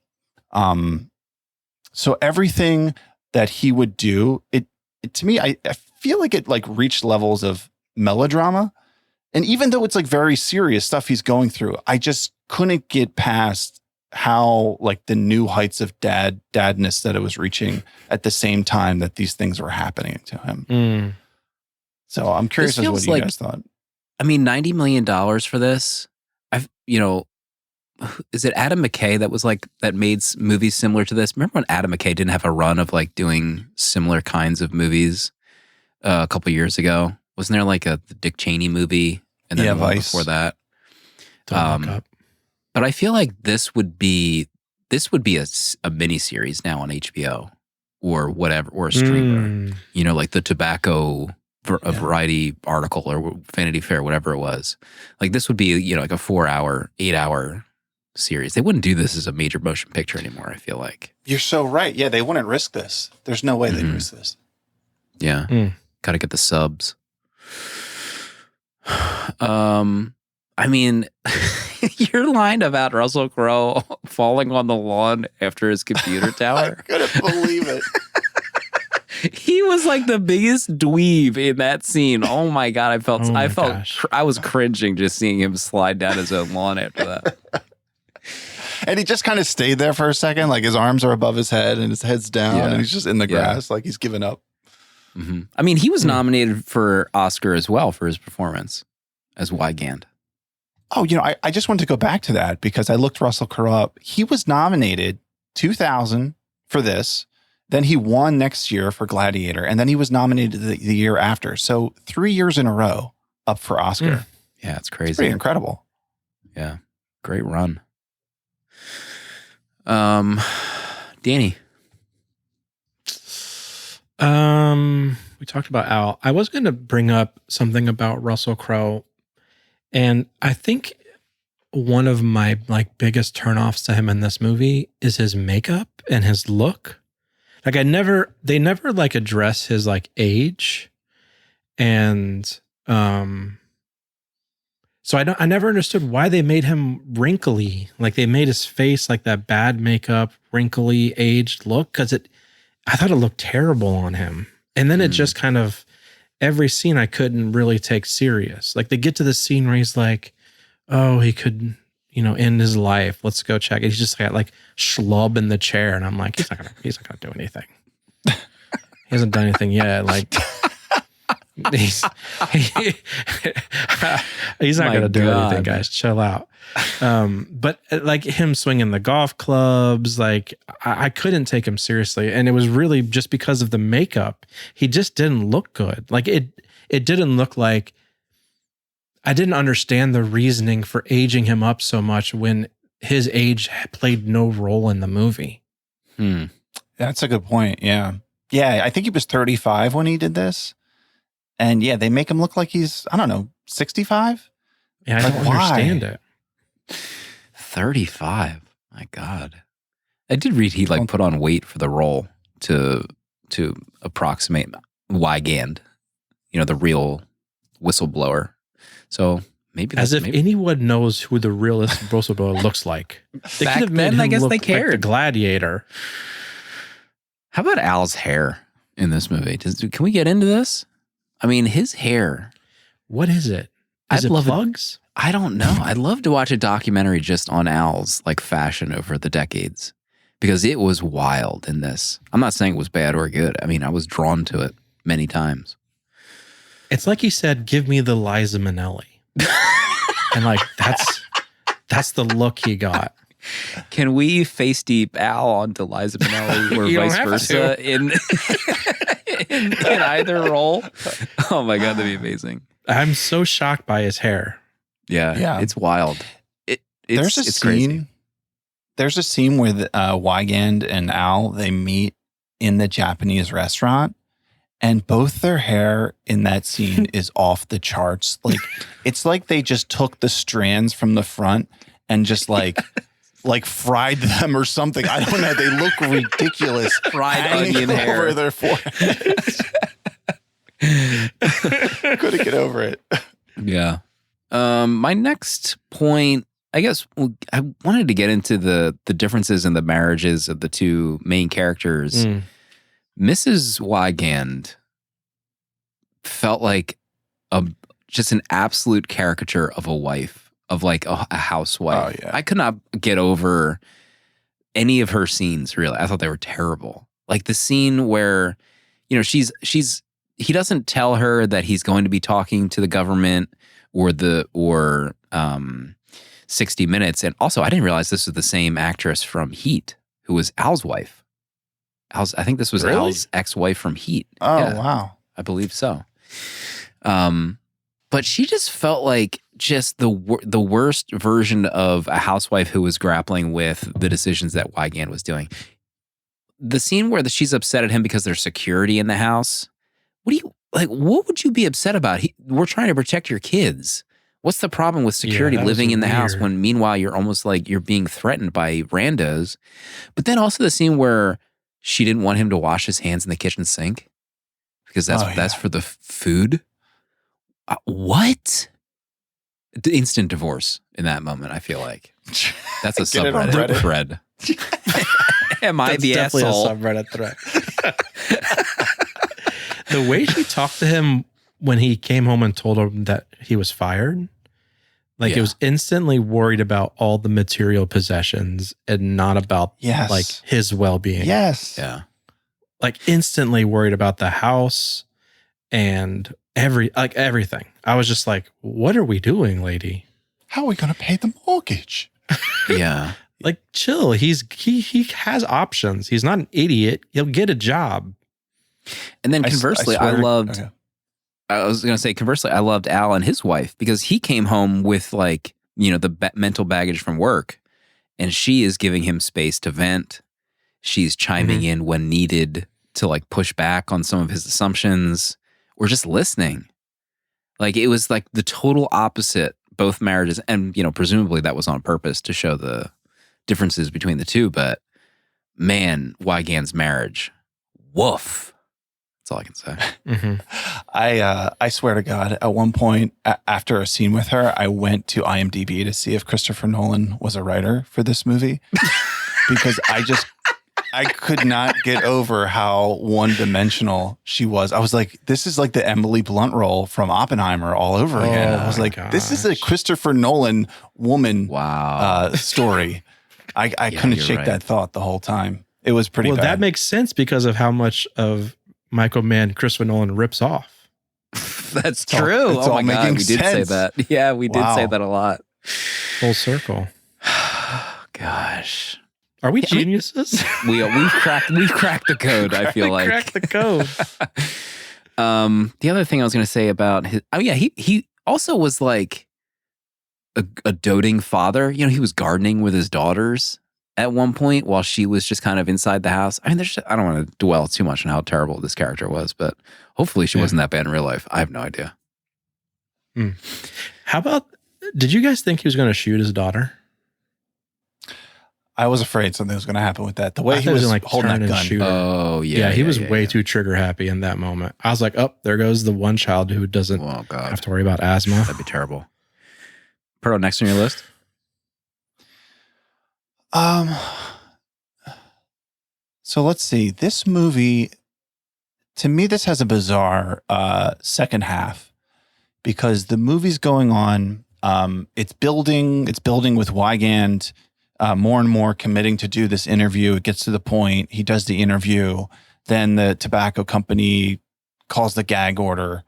So everything that he would do, it to me, I feel like it like reached levels of melodrama. And even though it's like very serious stuff he's going through, I just couldn't get past how like the new heights of dadness that it was reaching at the same time that these things were happening to him. So I'm curious as to what you guys thought. I mean, $90 million for this. Is it Adam McKay that made movies similar to this? Remember when Adam McKay didn't have a run of like doing similar kinds of movies a couple years ago? Wasn't there like a Dick Cheney movie and then one before that? But I feel like this would be a mini series now on HBO or whatever, or a streamer. Like the Tobacco Variety article or Vanity Fair, whatever it was. Like this would be like a 4-hour, 8-hour series. They wouldn't do this as a major motion picture anymore, I feel like. You're so right. Yeah, they wouldn't risk this. There's no way they'd risk this. Yeah. Gotta get the subs. I mean, your line about Russell Crowe falling on the lawn after his computer tower. I couldn't believe it. He was like the biggest dweeb in that scene. Oh my God. I was cringing just seeing him slide down his own lawn after that. And he just kind of stayed there for a second. Like his arms are above his head and his head's down and he's just in the grass. Like he's given up. Mm-hmm. I mean, he was nominated for Oscar as well for his performance as Wygand. Oh, I just wanted to go back to that because I looked Russell Crowe up. He was nominated 2000 for this. Then he won next year for Gladiator. And then he was nominated the year after. So 3 years in a row up for Oscar. Yeah, it's crazy. It's pretty incredible. Yeah. Great run. Danny. We talked about Al. I was going to bring up something about Russell Crowe, and I think one of my like biggest turnoffs to him in this movie is his makeup and his look. Like they never like address his like age, and so I never understood why they made him wrinkly. Like they made his face like that bad makeup, wrinkly, aged look, because I thought it looked terrible on him. And then it just kind of, every scene I couldn't really take serious. Like they get to the scene where he's like, oh, he could, in his life. Let's go check it. He's just got like schlub in the chair. And I'm like, he's not gonna do anything. He hasn't done anything yet. Like he's not going to do anything, guys. Chill out. But like him swinging the golf clubs, like I couldn't take him seriously. And it was really just because of the makeup. He just didn't look good. Like it didn't look like, I didn't understand the reasoning for aging him up so much when his age played no role in the movie. That's a good point. Yeah. Yeah. I think he was 35 when he did this. And yeah, they make him look like he's, I don't know, 65? Yeah, I don't understand it. 35. My God. I did read he like put on weight for the role to approximate Wygand, the real whistleblower. So maybe as if anyone knows who the realist whistleblower looks like. They Back could have made then, him I guess look they cared. like the gladiator. How about Al's hair in this movie? Can we get into this? I mean, his hair. What is it? Is it plugs? I don't know. I'd love to watch a documentary just on Al's like fashion over the decades because it was wild in this. I'm not saying it was bad or good. I mean, I was drawn to it many times. It's like he said, "Give me the Liza Minnelli," and like that's the look he got. Can we face deep Al onto Liza Minnelli or vice versa in either role? Oh my God, that'd be amazing. I'm so shocked by his hair. Yeah. It's wild. There's a scene. Crazy. There's a scene where Wygand and Al, they meet in the Japanese restaurant, and both their hair in that scene is off the charts. Like it's like they just took the strands from the front and just like fried them or something. I don't know. They look ridiculous. Fried onion hair over their foreheads. Couldn't get over it. Yeah. My next point, I guess, I wanted to get into the differences in the marriages of the two main characters. Mrs. Wygand felt like just an absolute caricature of a wife, of like a housewife. Oh, yeah. I could not get over any of her scenes, really. I thought they were terrible. Like the scene where, he doesn't tell her that he's going to be talking to the government or 60 Minutes. And also, I didn't realize this was the same actress from Heat, who was Al's wife. I think this was Really? Al's ex-wife from Heat. Oh, Yeah, wow. I believe so. But she just felt like just the worst version of a housewife who was grappling with the decisions that Wygand was doing. The scene where she's upset at him because there's security in the house. What would you be upset about? We're trying to protect your kids. What's the problem with security living in the house when meanwhile you're almost like you're being threatened by randos? But then also the scene where she didn't want him to wash his hands in the kitchen sink because that's for the food. What? The instant divorce in that moment, I feel like. That's a subreddit thread. Am I the definitely asshole? a subreddit thread. The way she talked to him when he came home and told him that he was fired, it was instantly worried about all the material possessions and not about like his well-being. Yes. Yeah. Like instantly worried about the house and everything. I was just like, what are we doing, lady? How are we going to pay the mortgage? Yeah. Like, chill. He has options. He's not an idiot. He'll get a job. And then conversely, I loved Al and his wife because he came home with the mental baggage from work and she is giving him space to vent. She's chiming in when needed to push back on some of his assumptions or just listening. Like it was like the total opposite, both marriages. And, presumably that was on purpose to show the differences between the two. But man, Wygand's marriage, woof. That's all I can say. I swear to God, at one point after a scene with her, I went to IMDb to see if Christopher Nolan was a writer for this movie because I could not get over how one-dimensional she was. I was like, this is like the Emily Blunt role from Oppenheimer all over again. I was like, this is a Christopher Nolan woman story. I couldn't shake that thought the whole time. It was pretty bad. That makes sense because of how much of Michael Mann Christopher Nolan rips off. That's true. It's all my God, we did say sense. that. Yeah, we did say that a lot. Full circle. Gosh. Are we geniuses? We've cracked the code, I feel like. Cracked the code. The other thing I was going to say about he also was like a doting father. You know, he was gardening with his daughters at one point while she was just kind of inside the house. I mean, I don't want to dwell too much on how terrible this character was, but hopefully she wasn't that bad in real life. I have no idea. How about, did you guys think he was going to shoot his daughter? I was afraid something was going to happen with that. The way he was like holding that gun. Oh, yeah. He was way too trigger happy in that moment. I was like, oh, there goes the one child who doesn't have to worry about asthma. That'd be terrible. Pearl, next on your list? So let's see. This movie, to me, this has a bizarre second half because the movie's going on. It's building with Wygand. More and more committing to do this interview. It gets to the point. He does the interview. Then the tobacco company calls the gag order.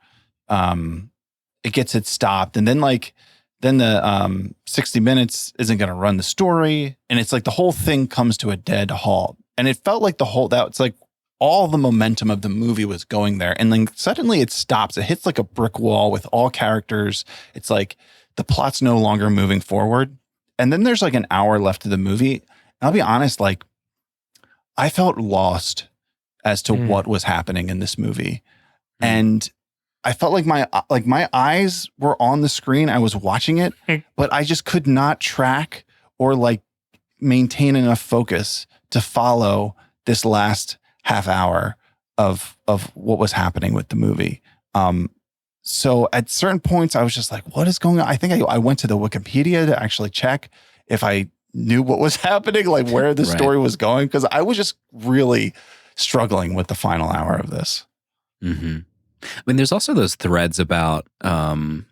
It gets it stopped. And then the 60 Minutes isn't going to run the story. And it's like the whole thing comes to a dead halt. And it felt like it's like all the momentum of the movie was going there. And then suddenly it stops. It hits like a brick wall with all characters. It's like the plot's no longer moving forward. And then there's like an hour left of the movie. I'll be honest, like I felt lost as to what was happening in this movie. And I felt like my eyes were on the screen. I was watching it, but I just could not track or like maintain enough focus to follow this last half hour of what was happening with the movie. So at certain points, I was just like, what is going on? I think I went to the Wikipedia to actually check if I knew what was happening, like where the story was going, because I was just really struggling with the final hour of this. Mm-hmm. I mean, there's also those threads about Al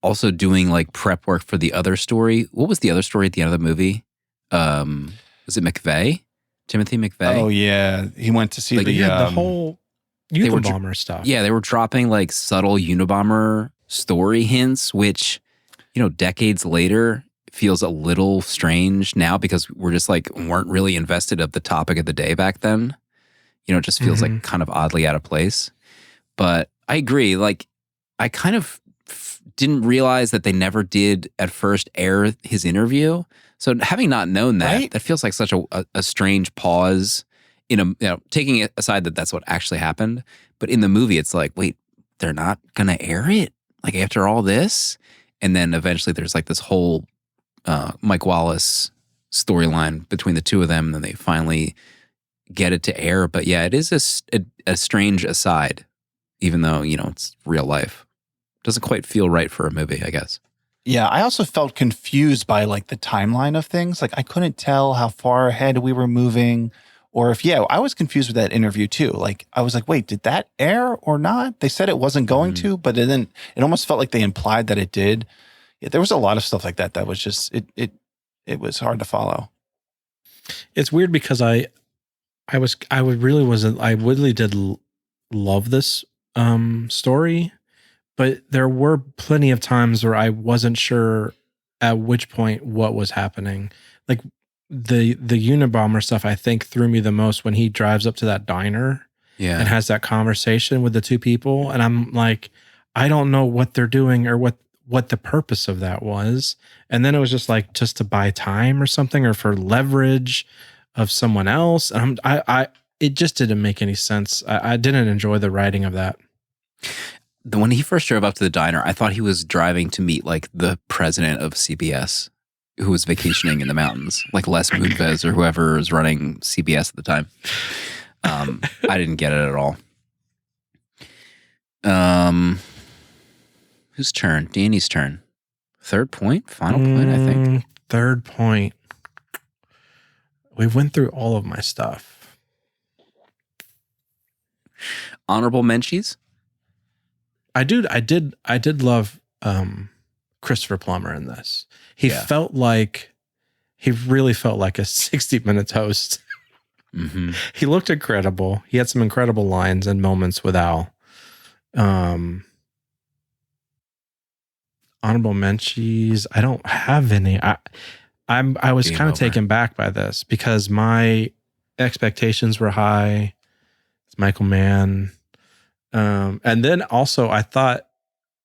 also doing like prep work for the other story. What was the other story at the end of the movie? Was it McVeigh? Timothy McVeigh? Oh, yeah. He went to see like, the whole Unabomber stuff. Yeah, they were dropping like subtle Unabomber story hints, which, you know, decades later feels a little strange now because we're just like weren't really invested of the topic of the day back then. You know, it just feels like kind of oddly out of place. But I agree. Like, I kind of didn't realize that they never did at first air his interview. So having not known that, that feels like such a strange pause. Taking it aside that that's what actually happened, but in the movie, it's like, wait, they're not gonna air it like after all this, and then eventually there's like this whole Mike Wallace storyline between the two of them, and then they finally get it to air. But yeah, it is a strange aside, even though it's real life. Doesn't quite feel right for a movie, I guess. Yeah, I also felt confused by like the timeline of things. Like I couldn't tell how far ahead we were moving. Or I was confused with that interview too. Like I was like, wait, did that air or not? They said it wasn't going to, but then it almost felt like they implied that it did. Yeah, there was a lot of stuff like that was just it was hard to follow. It's weird because I really did love this story, but there were plenty of times where I wasn't sure at which point what was happening. Like the Unabomber stuff, I think threw me the most when he drives up to that diner and has that conversation with the two people. And I'm like, I don't know what they're doing or what the purpose of that was. And then it was just like, just to buy time or something, or for leverage of someone else. And it just didn't make any sense. I didn't enjoy the writing of that. When he first drove up to the diner, I thought he was driving to meet like the president of CBS, who was vacationing in the mountains, like Les Moonves or whoever was running CBS at the time. I didn't get it at all. Whose turn? Danny's turn. Third point? Final point, I think. Third point. We went through all of my stuff. Honorable mentions? I did love Christopher Plummer in this. He really felt like a 60 Minutes host. Mm-hmm. He looked incredible. He had some incredible lines and moments with Al. Honorable mentions. I don't have any. I was kind of taken back by this because my expectations were high. It's Michael Mann. And then also I thought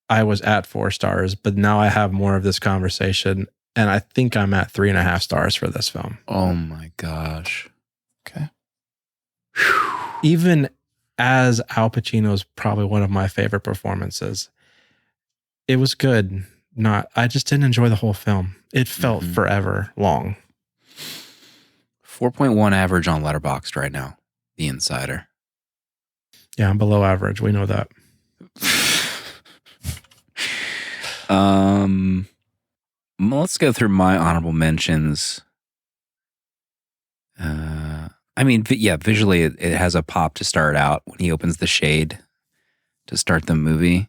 I was at 4 stars, but now I have more of this conversation and I think I'm at 3.5 stars for this film. Oh my gosh. Okay. Even as Al Pacino's probably one of my favorite performances, it was good. I just didn't enjoy the whole film. It felt forever long. 4.1 average on Letterboxd right now. The Insider. Yeah, I'm below average. We know that. Let's go through my honorable mentions. Visually it has a pop to start out when he opens the shade to start the movie.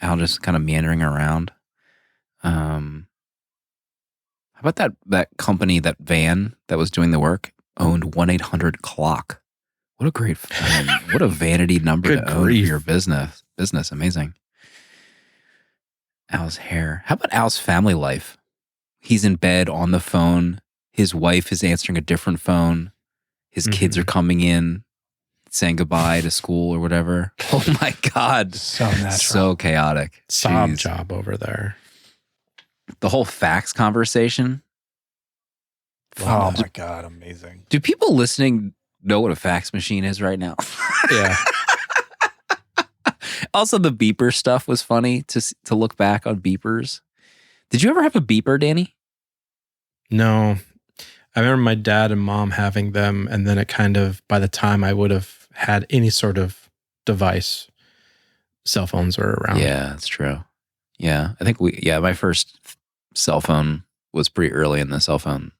Al just kind of meandering around. How about that company, that van that was doing the work owned 1-800-CLOCK. What a great, what a vanity number to own for your business. Amazing. Al's hair. How about Al's family life? He's in bed on the phone. His wife is answering a different phone. His kids are coming in, saying goodbye to school or whatever. Oh my God. So natural. So chaotic. Sob Jeez. job over there. The whole fax conversation. Oh my God, amazing. Do people listening know what a fax machine is right now? Yeah. Also, the beeper stuff was funny to look back on beepers. Did you ever have a beeper, Danny? No. I remember my dad and mom having them, and then it kind of, by the time I would have had any sort of device, cell phones were around. Yeah, that's true. Yeah, I think my first cell phone was pretty early in the cell phone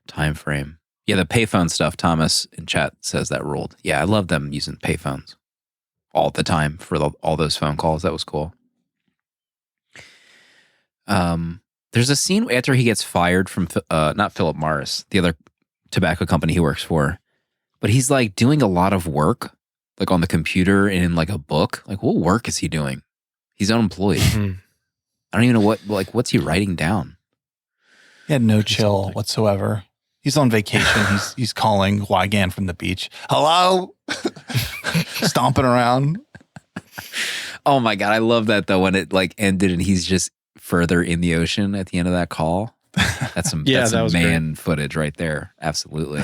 time frame. Yeah, the payphone stuff, Thomas in chat says that ruled. Yeah, I love them using payphones all the time for all those phone calls. That was cool. There's a scene after he gets fired from, not Philip Morris, the other tobacco company he works for, but he's like doing a lot of work, like on the computer and in like a book. Like, what work is he doing? He's unemployed. I don't even know what's he writing down? He had no chill whatsoever. He's on vacation. He's calling Wygan from the beach. Hello? Stomping around. Oh my God. I love that though, when it like ended and he's just further in the ocean at the end of that call. That's some, Yeah, that's that some was man footage right there. Absolutely.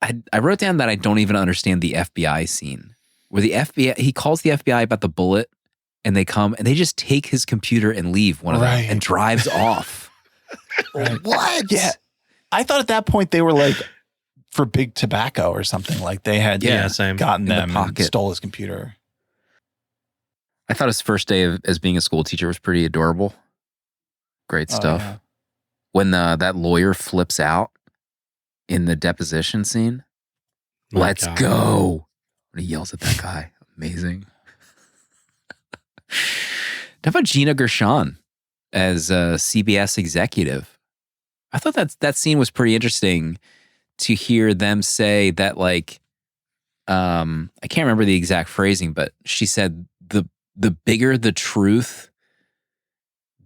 I wrote down that I don't even understand the FBI scene where the FBI, he calls the FBI about the bullet and they come and they just take his computer and leave one of them and drives off. What? Yeah. I thought at that point they were like for big tobacco or something, like they had same. gotten In the them and pocket. stole his computer. I thought his first day as being a school teacher was pretty adorable. Great stuff. Yeah. When that lawyer flips out in the deposition scene, My let's God. go. When he yells at that guy. Amazing. How about Gina Gershon as a CBS executive? I thought that scene was pretty interesting to hear them say that, like, I can't remember the exact phrasing, but she said the bigger the truth,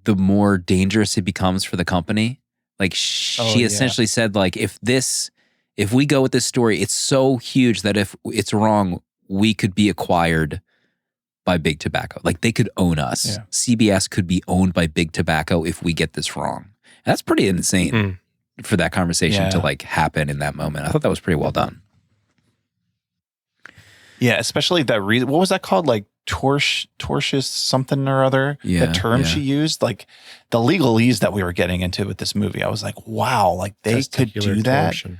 the more dangerous it becomes for the company. Like she essentially said, like, if we go with this story, it's so huge that if it's wrong, we could be acquired by Big Tobacco. Like they could own us. Yeah. CBS could be owned by Big Tobacco if we get this wrong. And that's pretty insane for that conversation to like happen in that moment. I thought that was pretty well done. Yeah, especially that reason. What was that called? Like tortious something or other. Yeah, the term yeah. she used, like the legalese that we were getting into with this movie. I was like, wow, like they could do Testicular that. torsion.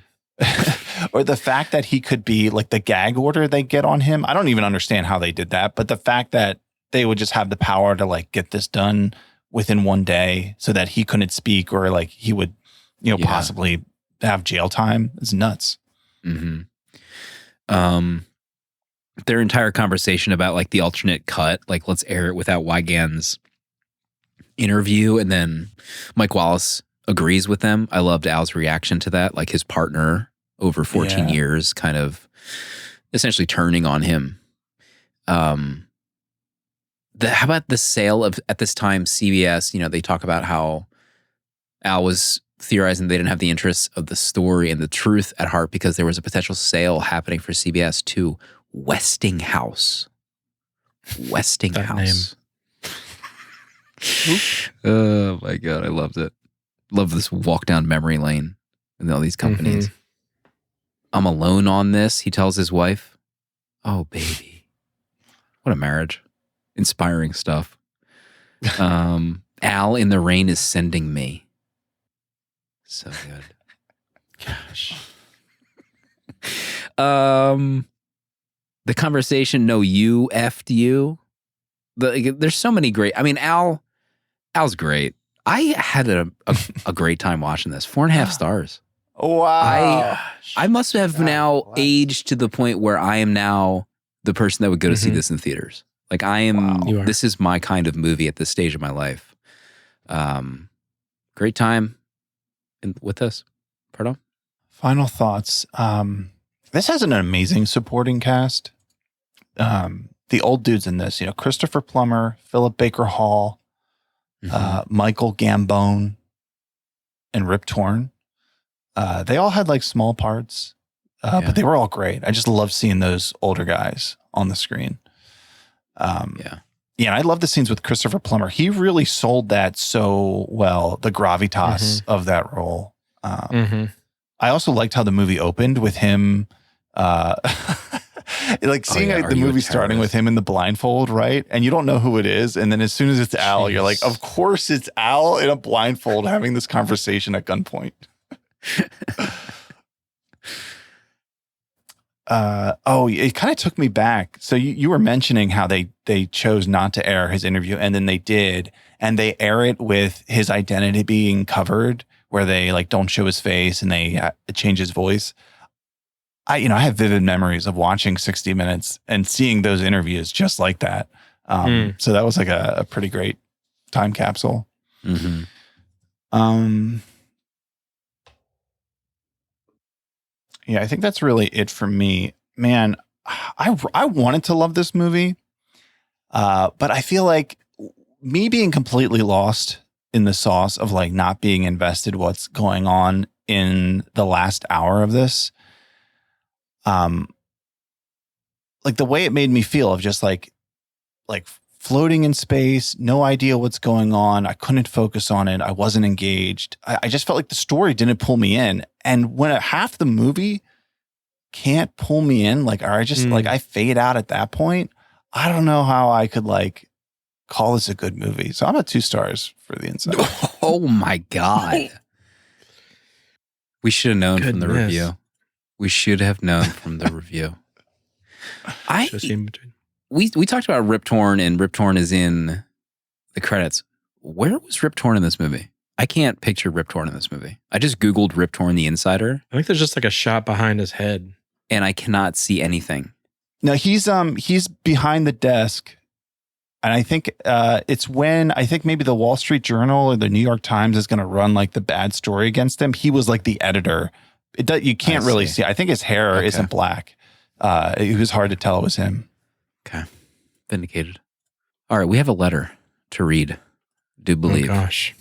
Or the fact that he could be like the gag order they get on him. I don't even understand how they did that, but the fact that they would just have the power to like get this done within one day so that he couldn't speak or like he would, possibly have jail time. It's nuts. Mm-hmm. Their entire conversation about like the alternate cut, like let's air it without Wygand's interview, and then Mike Wallace agrees with them. I loved Al's reaction to that, like his partner over 14 years kind of essentially turning on him. How about the sale of, at this time, CBS, they talk about how Al was theorizing they didn't have the interests of the story and the truth at heart because there was a potential sale happening for CBS to Westinghouse. Westinghouse. Oh my God, I loved it. Love this walk down memory lane and all these companies. Mm-hmm. I'm alone on this, he tells his wife. Oh, baby. What a marriage. Inspiring stuff. Al in the rain is sending me. So good. Gosh. The conversation, no, you effed you. There's so many great. I mean, Al's great. I had a great time watching this. 4.5 stars. Wow. I must have now bless. aged to the point where I am now the person that would go to see this in theaters. Like I am. You are. This is my kind of movie at this stage of my life. Great time with this. Pardon? Final thoughts. This has an amazing supporting cast. The old dudes in this, Christopher Plummer, Philip Baker Hall, Michael Gambone, and Rip Torn. They all had like small parts, but they were all great. I just love seeing those older guys on the screen. Yeah, and I love the scenes with Christopher Plummer. He really sold that so well, the gravitas of that role. I also liked how the movie opened with him, like seeing the movie starting with him in the blindfold, right? And you don't know who it is. And then as soon as it's Al, you're like, of course it's Al in a blindfold having this conversation at gunpoint. It kind of took me back. So you were mentioning how they chose not to air his interview, and then they did, and they air it with his identity being covered, where they like don't show his face and they change his voice. I have vivid memories of watching 60 Minutes and seeing those interviews just like that. So that was like a pretty great time capsule. Yeah, I think that's really it for me. Man, I wanted to love this movie, but I feel like me being completely lost in the sauce of like not being invested what's going on in the last hour of this, like the way it made me feel of just like floating in space, no idea what's going on. I couldn't focus on it. I wasn't engaged. I just felt like the story didn't pull me in. And when half the movie can't pull me in, like, or I just like, I fade out at that point. I don't know how I could like call this a good movie. So I'm at 2 stars for The Inside. Oh my God. We should have known from the review. We should have known from the review. We talked about Rip Torn, and Rip Torn is in the credits. Where was Rip Torn in this movie? I can't picture Rip Torn in this movie. I just Googled Rip Torn the Insider. I think there's just like a shot behind his head. And I cannot see anything. No, he's behind the desk. And I think it's when I think maybe the Wall Street Journal or the New York Times is going to run like the bad story against him. He was like the editor. You can't really see. I think his hair isn't black. It was hard to tell it was him. Okay. Vindicated. All right. We have a letter to read. Do believe. Oh, gosh.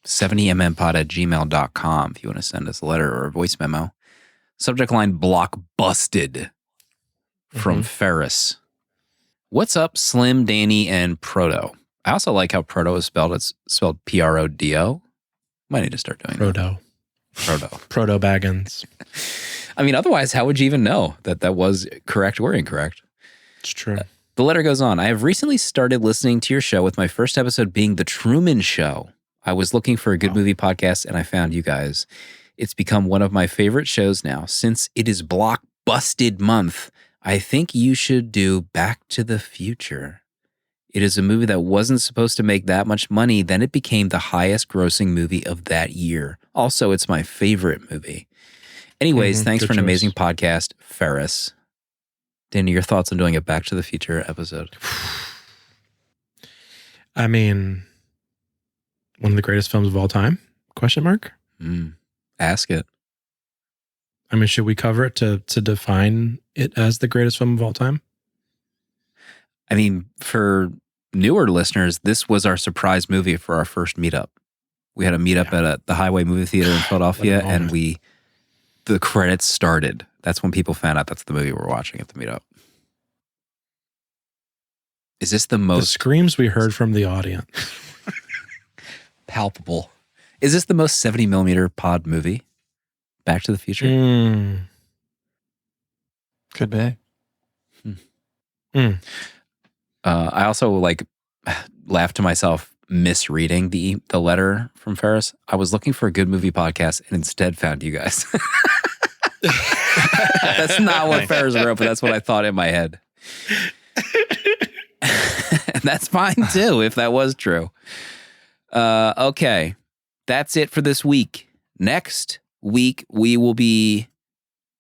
70mmpod@gmail.com if you want to send us a letter or a voice memo. Subject line, block busted, from Ferris. What's up, Slim, Danny, and Proto? I also like how Proto is spelled. It's spelled Prodo. Might need to start doing Proto. Proto Baggins. I mean, otherwise, how would you even know that was correct or incorrect? It's true. The letter goes on. I have recently started listening to your show, with my first episode being The Truman Show. I was looking for a good movie podcast, and I found you guys. It's become one of my favorite shows now. Since it is Block Busted Month, I think you should do Back to the Future. It is a movie that wasn't supposed to make that much money. Then it became the highest grossing movie of that year. Also, it's my favorite movie. Anyways, thanks for an amazing podcast, Ferris. Danny, your thoughts on doing a Back to the Future episode? I mean, one of the greatest films of all time? Question mark? Ask it. I mean, should we cover it to define it as the greatest film of all time? I mean, for newer listeners, this was our surprise movie for our first meetup. We had a meetup at the Highway Movie Theater in Philadelphia, and the credits started. That's when people found out that's the movie we're watching at the meetup. Is this the most... The screams we heard from the audience. Palpable. Is this the most 70 millimeter pod movie? Back to the Future? Could be. I also laughed to myself misreading the letter from Ferris. I was looking for a good movie podcast and instead found you guys. That's not what Ferris wrote, but that's what I thought in my head. And that's fine too, if that was true. Okay. That's it for this week. Next week, we will be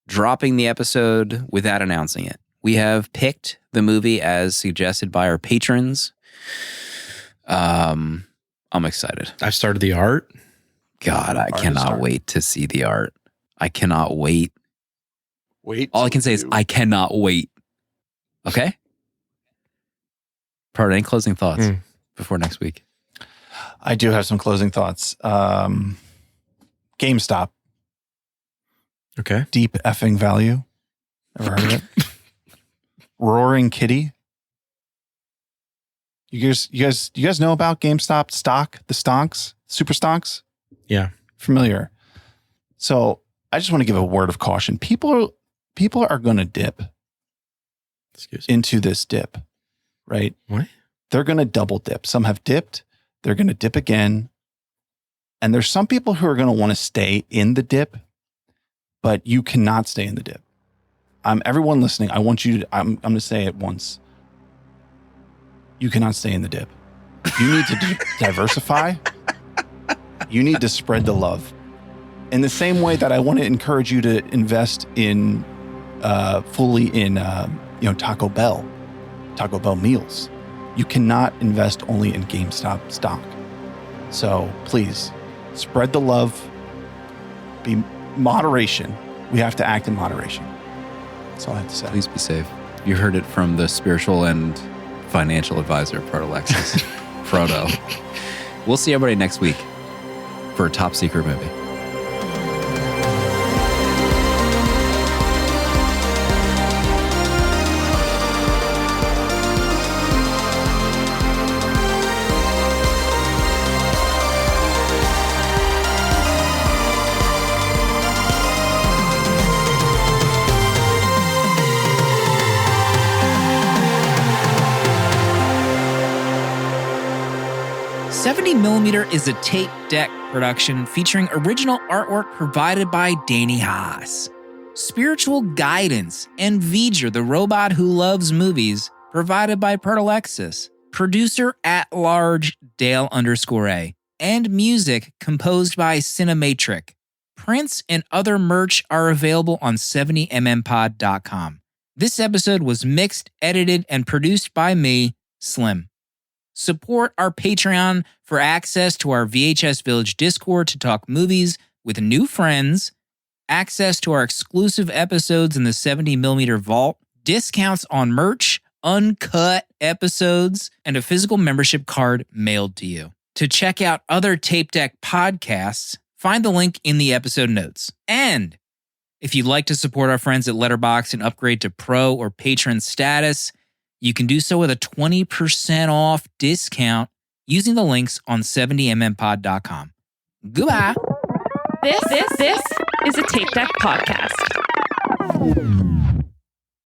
dropping the episode without announcing it. We have picked the movie as suggested by our patrons. I'm excited. I've started the art. God, I cannot wait to see the art. I cannot wait. All I can say is I cannot wait. Okay? Part, any closing thoughts before next week? I do have some closing thoughts. GameStop. Okay. Deep effing value. Ever heard of it? Roaring Kitty. You guys know about GameStop stock, the stonks, super stonks? Yeah. Familiar. So I just want to give a word of caution. People are going to dip into this dip, right? What? They're going to double dip. Some have dipped. They're going to dip again. And there's some people who are going to want to stay in the dip, but you cannot stay in the dip. Everyone listening, I want you to, I'm going to say it once. You cannot stay in the dip. You need to diversify. You need to spread the love. In the same way that I want to encourage you to invest in, fully in, Taco Bell meals. You cannot invest only in GameStop stock. So please spread the love. Be moderation. We have to act in moderation. That's all I have to say. Please be safe. You heard it from the spiritual and financial advisor, Proto-Lexus, Frodo. We'll see everybody next week for a top secret movie. Millimeter is a tape deck production featuring original artwork provided by Danny Haas. Spiritual guidance and V'ger, the robot who loves movies, provided by Proto-Lexus. Producer at large Dale_A. And music composed by Cinematrix. Prints and other merch are available on 70mmpod.com. This episode was mixed, edited, and produced by me, Slim. Support our Patreon for access to our VHS Village Discord to talk movies with new friends, access to our exclusive episodes in the 70mm vault, discounts on merch, uncut episodes, and a physical membership card mailed to you. To check out other Tape Deck podcasts, find the link in the episode notes. And if you'd like to support our friends at Letterboxd and upgrade to Pro or Patron status, you can do so with a 20% off discount using the links on 70mmpod.com. Goodbye. This is a Tape Deck podcast.